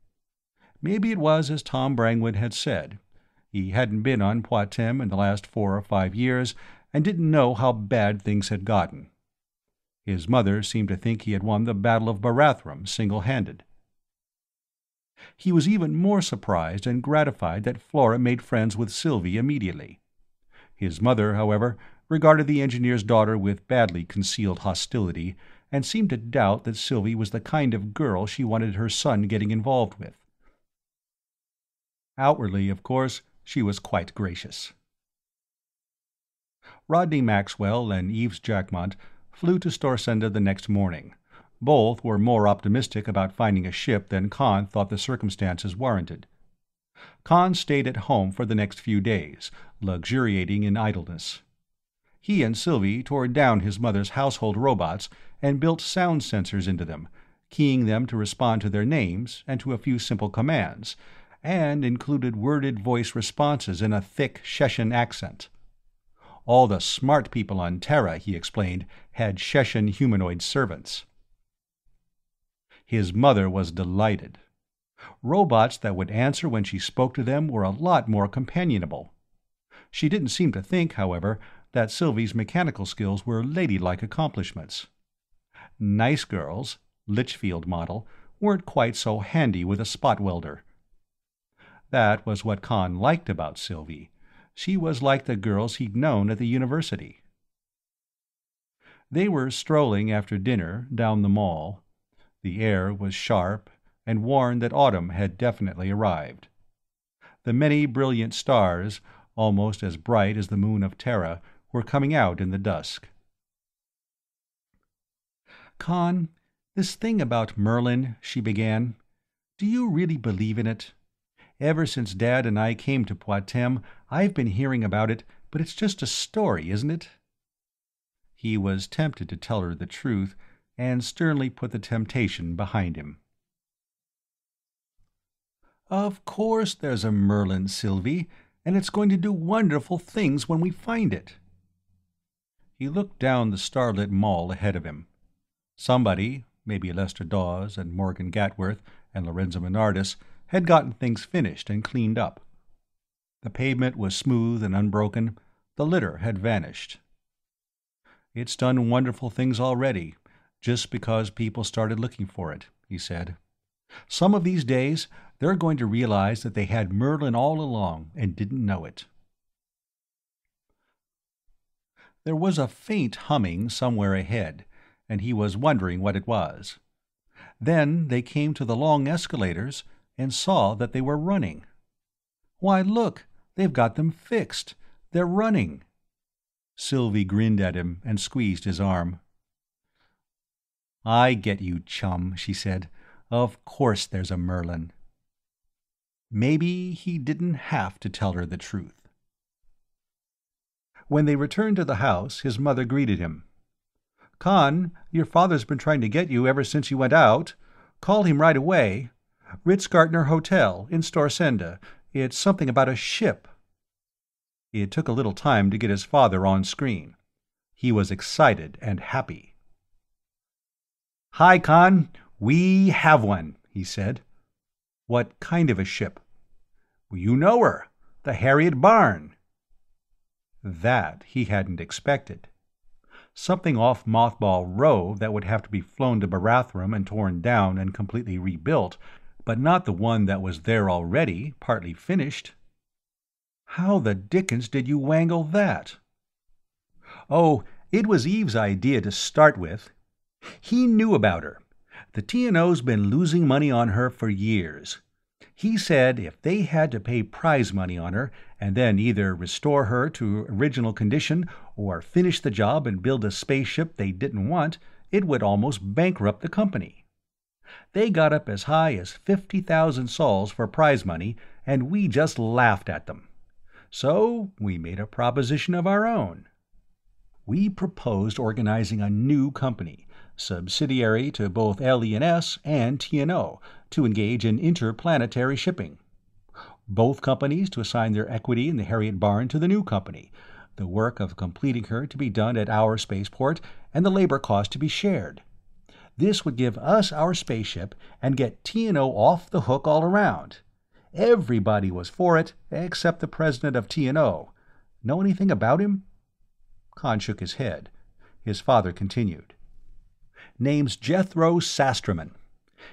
Maybe it was as Tom Brangwen had said. He hadn't been on Poitem in the last 4 or 5 years, and didn't know how bad things had gotten. His mother seemed to think he had won the Battle of Barathrum single-handed. He was even more surprised and gratified that Flora made friends with Sylvie immediately. His mother, however, regarded the engineer's daughter with badly concealed hostility, and seemed to doubt that Sylvie was the kind of girl she wanted her son getting involved with. Outwardly, of course, she was quite gracious. Rodney Maxwell and Eves Jackmont flew to Storsenda the next morning. Both were more optimistic about finding a ship than Khan thought the circumstances warranted. Khan stayed at home for the next few days, luxuriating in idleness. He and Sylvie tore down his mother's household robots and built sound sensors into them, keying them to respond to their names and to a few simple commands, and included worded voice responses in a thick Sheshan accent. All the smart people on Terra, he explained, had Sheshan humanoid servants. His mother was delighted. Robots that would answer when she spoke to them were a lot more companionable. She didn't seem to think, however, that Sylvie's mechanical skills were ladylike accomplishments. Nice girls, Litchfield model, weren't quite so handy with a spot welder. That was what Khan liked about Sylvie. She was like the girls he'd known at the university. They were strolling after dinner down the mall. The air was sharp and warned that autumn had definitely arrived. The many brilliant stars, almost as bright as the moon of Terra, were coming out in the dusk. "Khan, this thing about Merlin," she began, "do you really believe in it? Ever since Dad and I came to Poitem, I've been hearing about it, but it's just a story, isn't it?" He was tempted to tell her the truth, and sternly put the temptation behind him. "Of course there's a Merlin, Sylvie, and it's going to do wonderful things when we find it." He looked down the starlit mall ahead of him. Somebody, maybe Lester Dawes and Morgan Gatworth and Lorenzo Menardis, had gotten things finished and cleaned up. The pavement was smooth and unbroken. The litter had vanished. "It's done wonderful things already, just because people started looking for it," he said. "Some of these days, they're going to realize that they had Merlin all along and didn't know it." There was a faint humming somewhere ahead, and he was wondering what it was. Then they came to the long escalators and saw that they were running. "Why, look, they've got them fixed. They're running." Sylvie grinned at him and squeezed his arm. "I get you, chum," she said. "Of course there's a Merlin." Maybe he didn't have to tell her the truth. When they returned to the house, his mother greeted him. "Con, your father's been trying to get you ever since you went out. Call him right away. Ritz-Carlton Hotel, in Storsenda. It's something about a ship." It took a little time to get his father on screen. He was excited and happy. "Hi, Con. We have one," he said. "What kind of a ship?" "You know her. The Harriet Barn." That he hadn't expected. Something off Mothball Row that would have to be flown to Barathrum and torn down and completely rebuilt, but not the one that was there already, partly finished. "How the dickens did you wangle that?" "Oh, it was Eve's idea to start with. He knew about her. The T&O's been losing money on her for years. He said if they had to pay prize money on her and then either restore her to original condition or finish the job and build a spaceship they didn't want, it would almost bankrupt the company. They got up as high as 50,000 sols for prize money, and we just laughed at them. So we made a proposition of our own. We proposed organizing a new company, subsidiary to both LE&S and T&O, to engage in interplanetary shipping. Both companies to assign their equity in the Harriet Barn to the new company, the work of completing her to be done at our spaceport, and the labor cost to be shared. This would give us our spaceship and get T&O off the hook all around. Everybody was for it, except the president of T&O. Know anything about him?" Con shook his head. His father continued. "Name's Jethro Sasterman.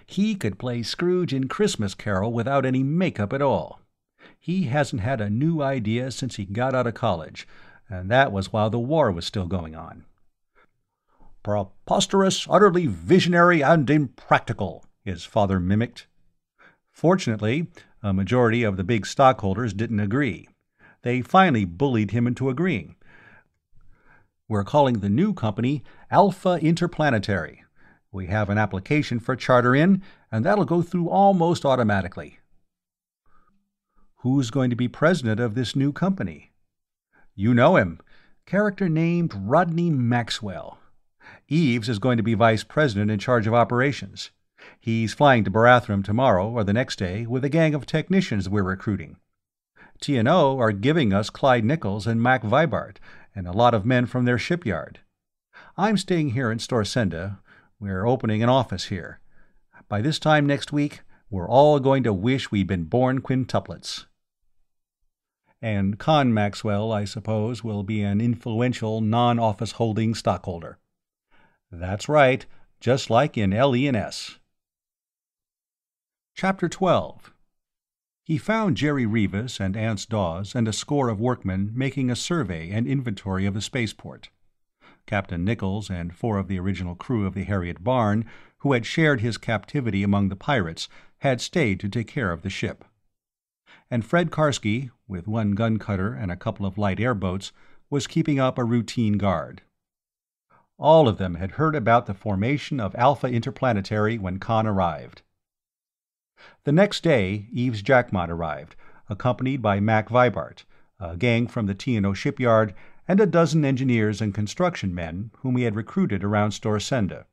He could play Scrooge in Christmas Carol without any makeup at all. He hasn't had a new idea since he got out of college, and that was while the war was still going on. Preposterous, utterly visionary and impractical," his father mimicked. Fortunately, a majority of the big stockholders didn't agree. They finally bullied him into agreeing. "We're calling the new company Alpha Interplanetary. We have an application for charter in, and that'll go through almost automatically." "Who's going to be president of this new company?" "You know him. Character named Rodney Maxwell. Eves is going to be vice president in charge of operations. He's flying to Barathrum tomorrow or the next day with a gang of technicians we're recruiting. T&O are giving us Clyde Nichols and Mac Vibart, and a lot of men from their shipyard. I'm staying here in Storsenda. We're opening an office here. By this time next week, we're all going to wish we'd been born quintuplets." "And Con Maxwell, I suppose, will be an influential non-office holding stockholder." "That's right, just like in LE&S. Chapter 12. He found Jerry Rivas and Ance Dawes and a score of workmen making a survey and inventory of the spaceport. Captain Nichols and 4 of the original crew of the Harriet Barn, who had shared his captivity among the pirates, had stayed to take care of the ship. And Fred Karski, with 1 gun cutter and a couple of light airboats, was keeping up a routine guard. All of them had heard about the formation of Alpha Interplanetary when Khan arrived. The next day, Eves Jackmot arrived, accompanied by Mac Vibart, a gang from the T&O shipyard, and a dozen engineers and construction men whom he had recruited around Storsenda.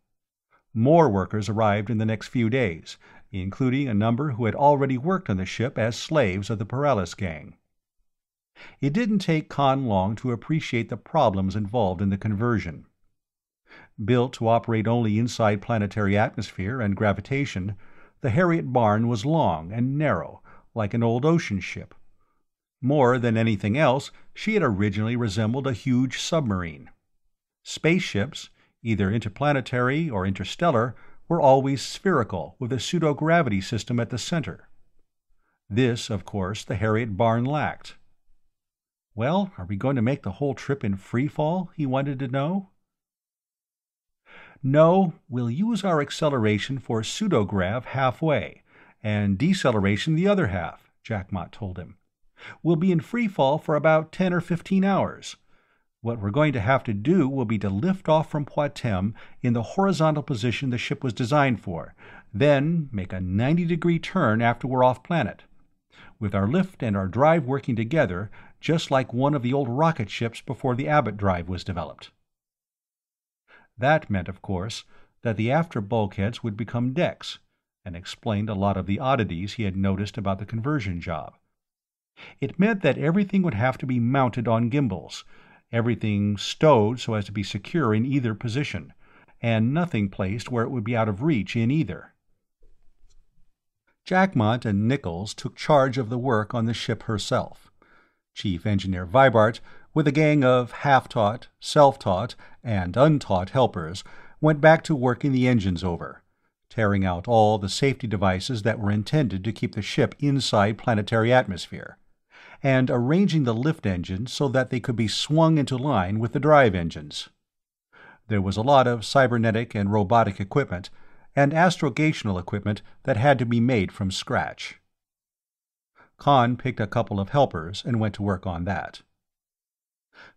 More workers arrived in the next few days, including a number who had already worked on the ship as slaves of the Paralis gang. It didn't take Khan long to appreciate the problems involved in the conversion. Built to operate only inside planetary atmosphere and gravitation, the Harriet Barn was long and narrow, like an old ocean ship. More than anything else, she had originally resembled a huge submarine. Spaceships, either interplanetary or interstellar, were always spherical, with a pseudo-gravity system at the center. This, of course, the Harriet Barn lacked. "Well, are we going to make the whole trip in free fall?" he wanted to know. "No, we'll use our acceleration for pseudograv halfway, and deceleration the other half," Jackmot told him. "We'll be in free fall for about 10 or 15 hours. What we're going to have to do will be to lift off from Poitem in the horizontal position the ship was designed for, then make a 90-degree turn after we're off planet. With our lift and our drive working together, just like one of the old rocket ships before the Abbott drive was developed." That meant, of course, that the after bulkheads would become decks, and explained a lot of the oddities he had noticed about the conversion job. It meant that everything would have to be mounted on gimbals, everything stowed so as to be secure in either position, and nothing placed where it would be out of reach in either. Jackmont and Nichols took charge of the work on the ship herself. Chief Engineer Vibart, with a gang of half-taught, self-taught, and untaught helpers, went back to working the engines over, tearing out all the safety devices that were intended to keep the ship inside planetary atmosphere, and arranging the lift engines so that they could be swung into line with the drive engines. There was a lot of cybernetic and robotic equipment, and astrogational equipment that had to be made from scratch. Khan picked a couple of helpers and went to work on that.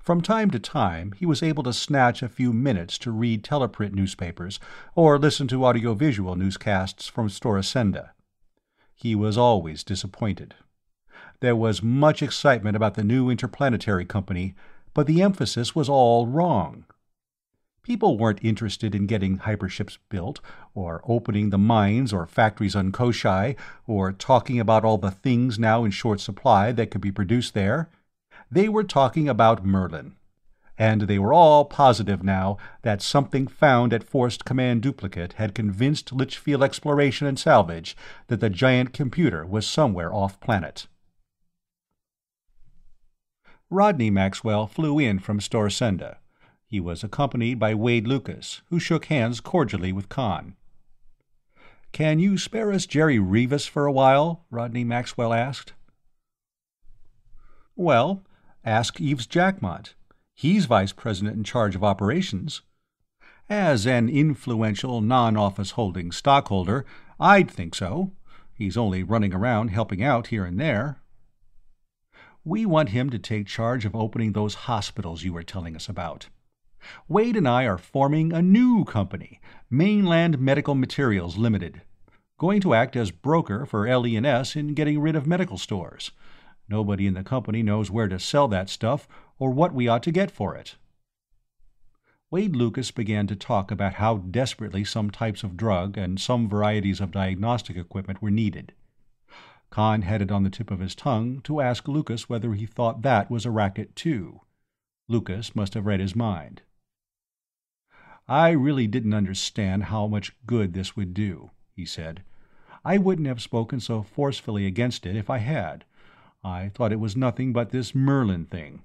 From time to time, he was able to snatch a few minutes to read teleprint newspapers or listen to audiovisual newscasts from Storasenda. He was always disappointed. There was much excitement about the new interplanetary company, but the emphasis was all wrong. People weren't interested in getting hyperships built, or opening the mines or factories on Koshai, or talking about all the things now in short supply that could be produced there. They were talking about Merlin. And they were all positive now that something found at Forced Command Duplicate had convinced Litchfield Exploration and Salvage that the giant computer was somewhere off-planet. Rodney Maxwell flew in from Storsenda. He was accompanied by Wade Lucas, who shook hands cordially with Khan. "Can you spare us Jerry Rivas for a while?" Rodney Maxwell asked. "Well, ask Yves Jackmont. He's vice president in charge of operations. As an influential non-office holding stockholder, I'd think so. He's only running around helping out here and there." "We want him to take charge of opening those hospitals you were telling us about. Wade and I are forming a new company, Mainland Medical Materials Limited, going to act as broker for LE&S in getting rid of medical stores. Nobody in the company knows where to sell that stuff or what we ought to get for it." Wade Lucas began to talk about how desperately some types of drug and some varieties of diagnostic equipment were needed. Khan had it on the tip of his tongue to ask Lucas whether he thought that was a racket too. Lucas must have read his mind. "I really didn't understand how much good this would do," he said. "I wouldn't have spoken so forcefully against it if I had. I thought it was nothing but this Merlin thing."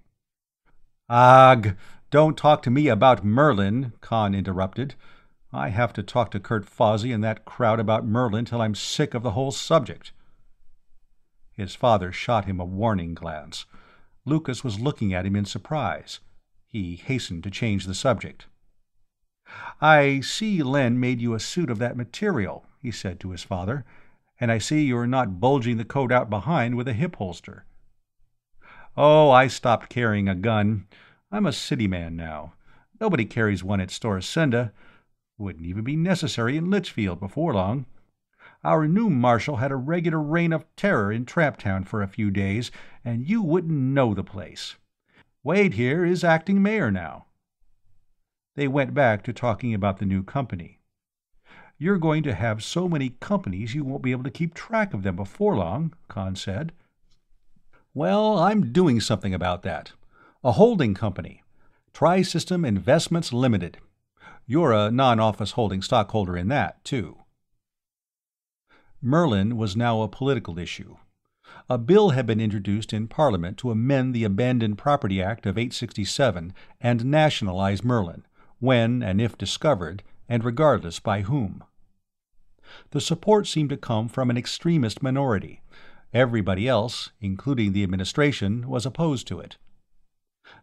"Ugh, don't talk to me about Merlin," Khan interrupted. "I have to talk to Kurt Fawsey and that crowd about Merlin till I'm sick of the whole subject." His father shot him a warning glance. Lucas was looking at him in surprise. He hastened to change the subject. "I see Len made you a suit of that material," he said to his father, "and I see you're not bulging the coat out behind with a hip holster." "Oh, I stopped carrying a gun. I'm a city man now. Nobody carries one at Storsenda. Wouldn't even be necessary in Litchfield before long. Our new marshal had a regular reign of terror in Traptown for a few days, and you wouldn't know the place. Wade here is acting mayor now." They went back to talking about the new company. "You're going to have so many companies you won't be able to keep track of them before long," Khan said. "Well, I'm doing something about that. A holding company. Tri-System Investments Limited. You're a non-office holding stockholder in that, too." Merlin was now a political issue. A bill had been introduced in Parliament to amend the Abandoned Property Act of 867 and nationalize Merlin, when and if discovered, and regardless by whom. The support seemed to come from an extremist minority. Everybody else, including the administration, was opposed to it.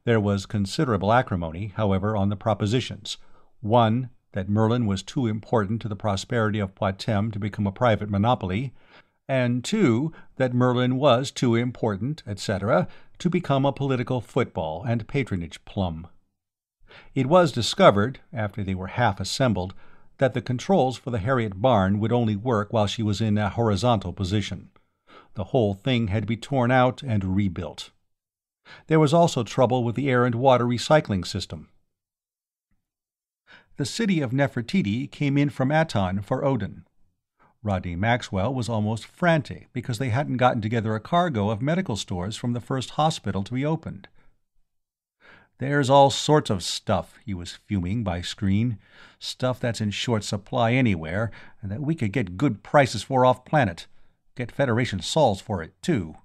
There was considerable acrimony, however, on the propositions. One, that Merlin was too important to the prosperity of Poitem to become a private monopoly, and two, that Merlin was too important, etc., to become a political football and patronage plum. It was discovered, after they were half assembled, that the controls for the Harriet barn would only work while she was in a horizontal position. The whole thing had to be torn out and rebuilt. There was also trouble with the air and water recycling system. The city of Nefertiti came in from Aton for Odin. Rodney Maxwell was almost frantic because they hadn't gotten together a cargo of medical stores from the first hospital to be opened. "There's all sorts of stuff," he was fuming by screen. "Stuff that's in short supply anywhere, and that we could get good prices for off-planet. Get Federation sols for it, too."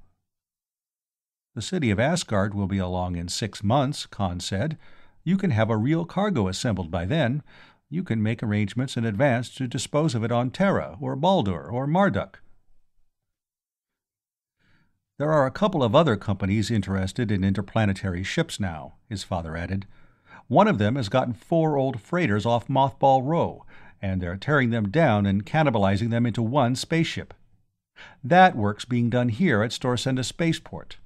"The city of Asgard will be along in 6 months," Khan said. "You can have a real cargo assembled by then. You can make arrangements in advance to dispose of it on Terra, or Baldur, or Marduk." "There are a couple of other companies interested in interplanetary ships now," his father added. "One of them has gotten 4 old freighters off Mothball Row, and they're tearing them down and cannibalizing them into one spaceship. That work's being done here at Storsenda Spaceport.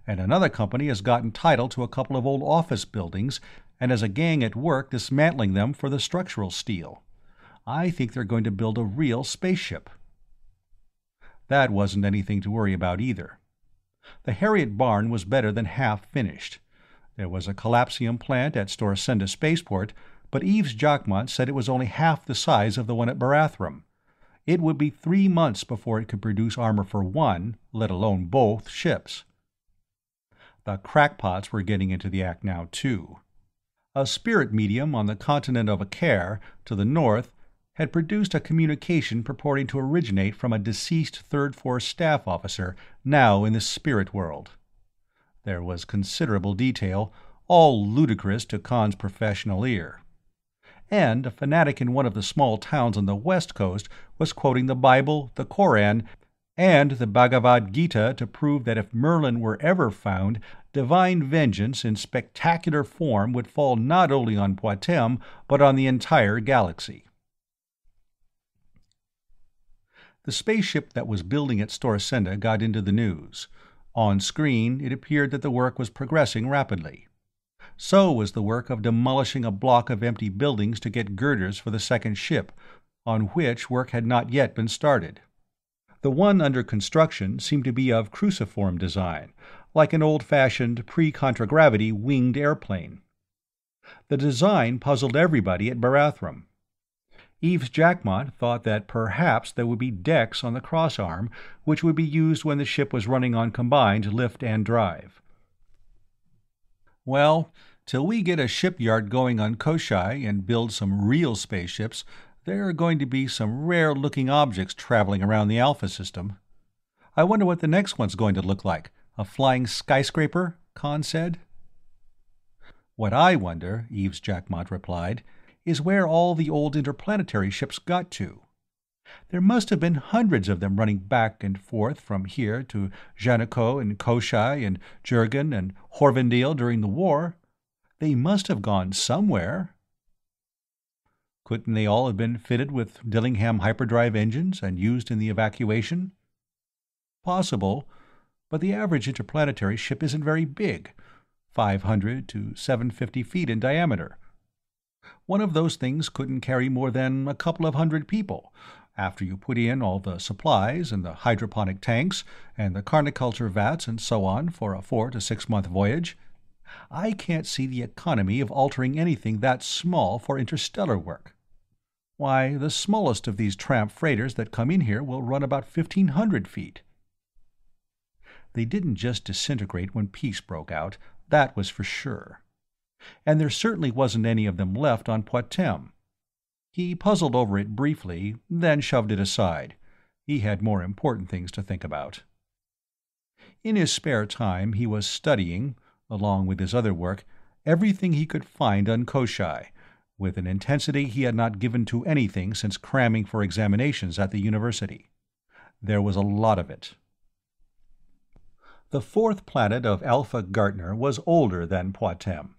And another company has gotten title to a couple of old office buildings and has a gang at work dismantling them for the structural steel. I think they're going to build a real spaceship." That wasn't anything to worry about either. The Harriet barn was better than half finished. There was a collapsium plant at Storsenda Spaceport, but Eves Jacquemont said it was only half the size of the one at Barathrum. It would be 3 months before it could produce armor for one, let alone both, ships. The crackpots were getting into the act now, too. A spirit medium on the continent of Akar, to the north, had produced a communication purporting to originate from a deceased Third Force staff officer now in the spirit world. There was considerable detail, all ludicrous to Khan's professional ear. And a fanatic in one of the small towns on the west coast was quoting the Bible, the Koran, and the Bhagavad Gita to prove that if Merlin were ever found, divine vengeance in spectacular form would fall not only on Poitem, but on the entire galaxy. The spaceship that was building at Storsenda got into the news. On screen, it appeared that the work was progressing rapidly. So was the work of demolishing a block of empty buildings to get girders for the second ship, on which work had not yet been started. The one under construction seemed to be of cruciform design, like an old-fashioned pre-contragravity winged airplane. The design puzzled everybody at Barathrum. Eves Jacquemont thought that perhaps there would be decks on the crossarm, which would be used when the ship was running on combined lift and drive. "Well, till we get a shipyard going on Koshai and build some real spaceships, there are going to be some rare-looking objects traveling around the Alpha system. I wonder what the next one's going to look like. A flying skyscraper?" Khan said. "What I wonder," Eves Jacquemont replied, "is where all the old interplanetary ships got to. There must have been hundreds of them running back and forth from here to Janiko and Koshai and Jurgen and Horvendale during the war. They must have gone somewhere." "Couldn't they all have been fitted with Dillingham hyperdrive engines and used in the evacuation?" "Possible, but the average interplanetary ship isn't very big, 500 to 750 feet in diameter. One of those things couldn't carry more than a couple of hundred people, after you put in all the supplies and the hydroponic tanks and the carniculture vats and so on for a 4 to 6 month voyage. I can't see the economy of altering anything that small for interstellar work. Why, the smallest of these tramp freighters that come in here will run about 1,500 feet. They didn't just disintegrate when peace broke out, that was for sure. And there certainly wasn't any of them left on Poitem. He puzzled over it briefly, then shoved it aside. He had more important things to think about. In his spare time he was studying, along with his other work, everything he could find on Koshai, with an intensity he had not given to anything since cramming for examinations at the university. There was a lot of it. The fourth planet of Alpha Gartner was older than Poitem.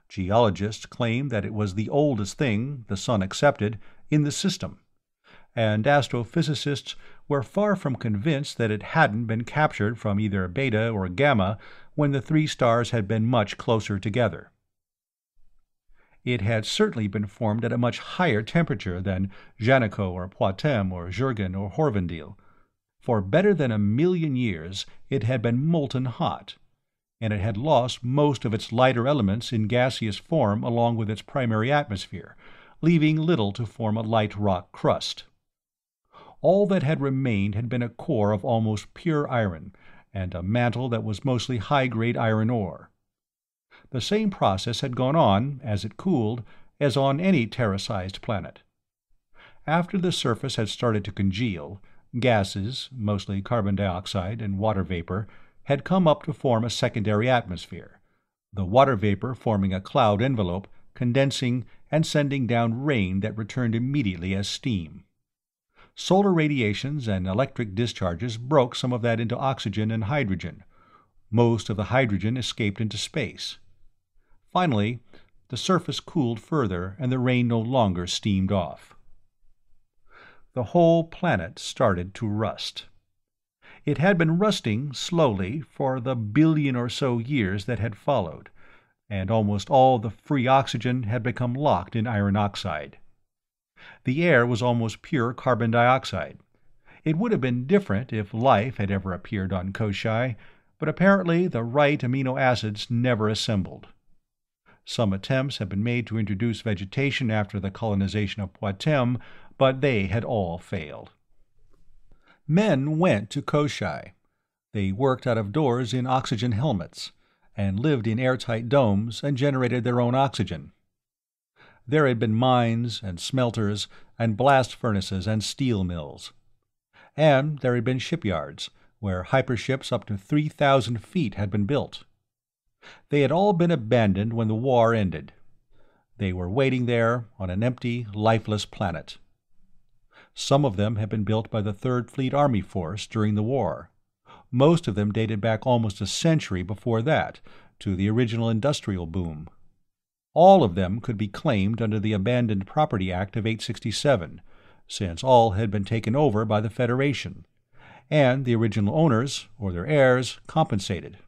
Geologists claimed that it was the oldest thing, the Sun accepted, in the system, and astrophysicists were far from convinced that it hadn't been captured from either Beta or Gamma when the three stars had been much closer together. It had certainly been formed at a much higher temperature than Janico or Poitem or Jurgen or Horvendil. For better than 1,000,000 years it had been molten hot, and it had lost most of its lighter elements in gaseous form along with its primary atmosphere, leaving little to form a light rock crust. All that had remained had been a core of almost pure iron, and a mantle that was mostly high-grade iron ore. The same process had gone on, as it cooled, as on any Terra-sized planet. After the surface had started to congeal, gases, mostly carbon dioxide and water vapor, had come up to form a secondary atmosphere, the water vapor forming a cloud envelope, condensing and sending down rain that returned immediately as steam. Solar radiations and electric discharges broke some of that into oxygen and hydrogen. Most of the hydrogen escaped into space. Finally, the surface cooled further and the rain no longer steamed off. The whole planet started to rust. It had been rusting slowly for the 1,000,000,000 or so years that had followed, and almost all the free oxygen had become locked in iron oxide. The air was almost pure carbon dioxide. It would have been different if life had ever appeared on Koshai, but apparently the right amino acids never assembled. Some attempts had been made to introduce vegetation after the colonization of Poitem, but they had all failed. Men went to Koshai. They worked out of doors in oxygen helmets, and lived in airtight domes and generated their own oxygen. There had been mines and smelters and blast furnaces and steel mills. And there had been shipyards, where hyperships up to 3,000 feet had been built. They had all been abandoned when the war ended. They were waiting there on an empty, lifeless planet. Some of them had been built by the Third Fleet Army Force during the war. Most of them dated back almost a century before that, to the original industrial boom. All of them could be claimed under the Abandoned Property Act of 867, since all had been taken over by the Federation, and the original owners, or their heirs, compensated.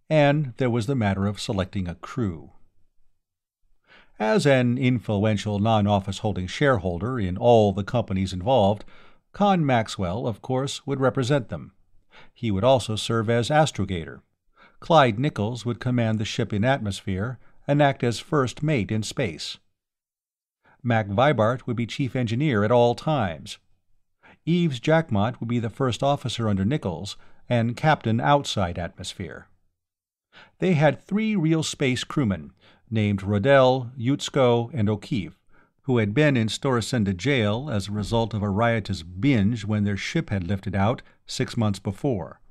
And there was the matter of selecting a crew. As an influential non-office-holding shareholder in all the companies involved, Con Maxwell, of course, would represent them. He would also serve as astrogator. Clyde Nichols would command the ship in atmosphere and act as first mate in space. Mac Vibart would be chief engineer at all times. Eves Jackmont would be the first officer under Nichols and captain outside atmosphere. They had 3 real space crewmen, named Rodell, Yutsko, and O'Keefe, who had been in Storacenda jail as a result of a riotous binge when their ship had lifted out 6 months before.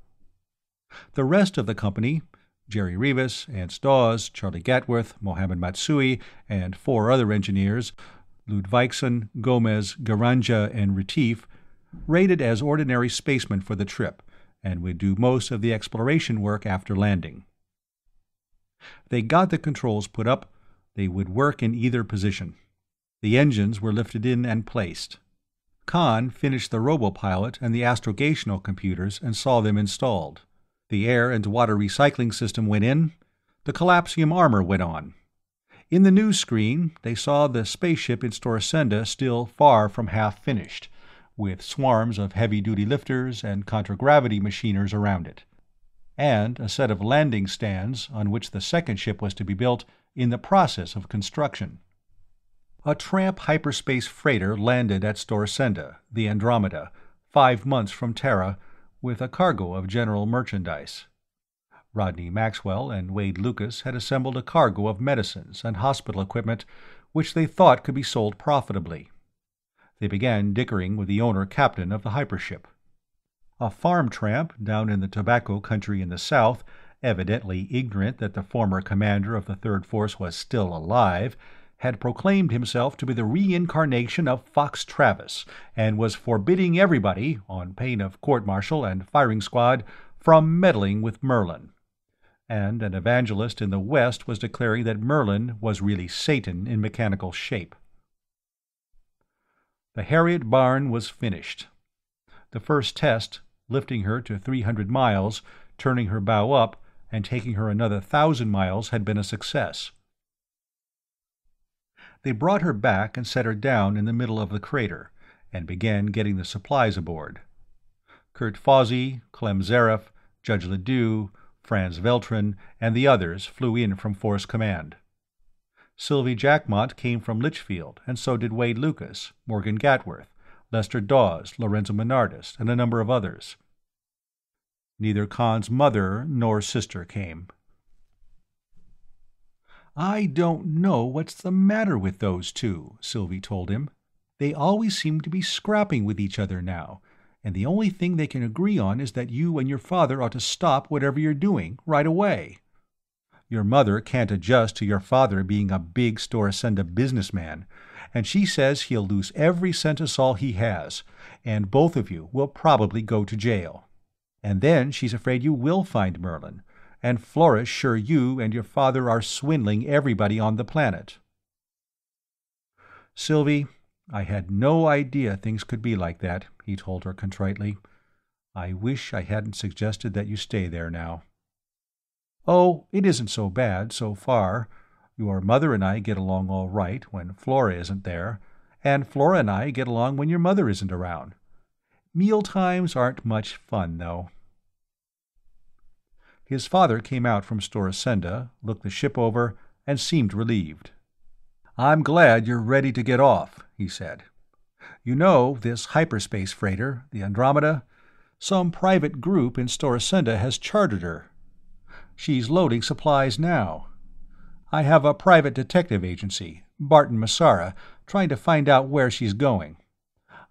The rest of the company, Jerry Rivas, Ance Dawes, Charlie Gatworth, Mohammed Matsui, and 4 other engineers, Ludvigsen, Gomez, Garanja, and Retief, rated as ordinary spacemen for the trip, and would do most of the exploration work after landing. They got the controls put up. They would work in either position. The engines were lifted in and placed. Khan finished the robopilot and the astrogational computers and saw them installed. The air and water recycling system went in. The collapsium armor went on. In the news screen, they saw the spaceship in Storacenda still far from half finished, with swarms of heavy-duty lifters and contragravity machiners around it, and a set of landing stands on which the second ship was to be built in the process of construction. A tramp hyperspace freighter landed at Storacenda, the Andromeda, 5 months from Terra, with a cargo of general merchandise. Rodney Maxwell and Wade Lucas had assembled a cargo of medicines and hospital equipment which they thought could be sold profitably. They began dickering with the owner-captain of the hypership. A farm tramp down in the tobacco country in the south, evidently ignorant that the former commander of the Third Force was still alive, had proclaimed himself to be the reincarnation of Fox Travis, and was forbidding everybody, on pain of court-martial and firing squad, from meddling with Merlin. And an evangelist in the West was declaring that Merlin was really Satan in mechanical shape. The Harriet barn was finished. The first test, lifting her to 300 miles, turning her bow up, and taking her another 1,000 miles, had been a success. They brought her back and set her down in the middle of the crater, and began getting the supplies aboard. Kurt Fawsey, Clem Zareff, Judge Ledoux, Franz Veltrin, and the others flew in from Force Command. Sylvie Jackmont came from Litchfield, and so did Wade Lucas, Morgan Gatworth, Lester Dawes, Lorenzo Menardis, and a number of others. Neither Khan's mother nor sister came. "I don't know what's the matter with those two," Sylvie told him. "They always seem to be scrapping with each other now, and the only thing they can agree on is that you and your father ought to stop whatever you're doing, right away. Your mother can't adjust to your father being a big Storasenda businessman, and she says he'll lose every centisol he has, and both of you will probably go to jail. And then she's afraid you will find Merlin, and Flora's sure you and your father are swindling everybody on the planet." "Sylvie, I had no idea things could be like that," he told her contritely. "I wish I hadn't suggested that you stay there now." "Oh, it isn't so bad, so far. Your mother and I get along all right when Flora isn't there, and Flora and I get along when your mother isn't around. Meal times aren't much fun, though." His father came out from Storasenda, looked the ship over, and seemed relieved. "I'm glad you're ready to get off," he said. "You know, this hyperspace freighter, the Andromeda, some private group in Storasenda has chartered her. She's loading supplies now. I have a private detective agency, Barton Massara, trying to find out where she's going.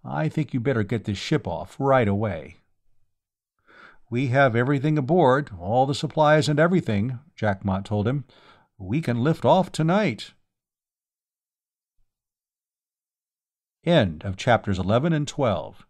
I think you better get this ship off right away." "We have everything aboard, all the supplies and everything," Jackmont told him. "We can lift off tonight." End of chapters 11 and 12.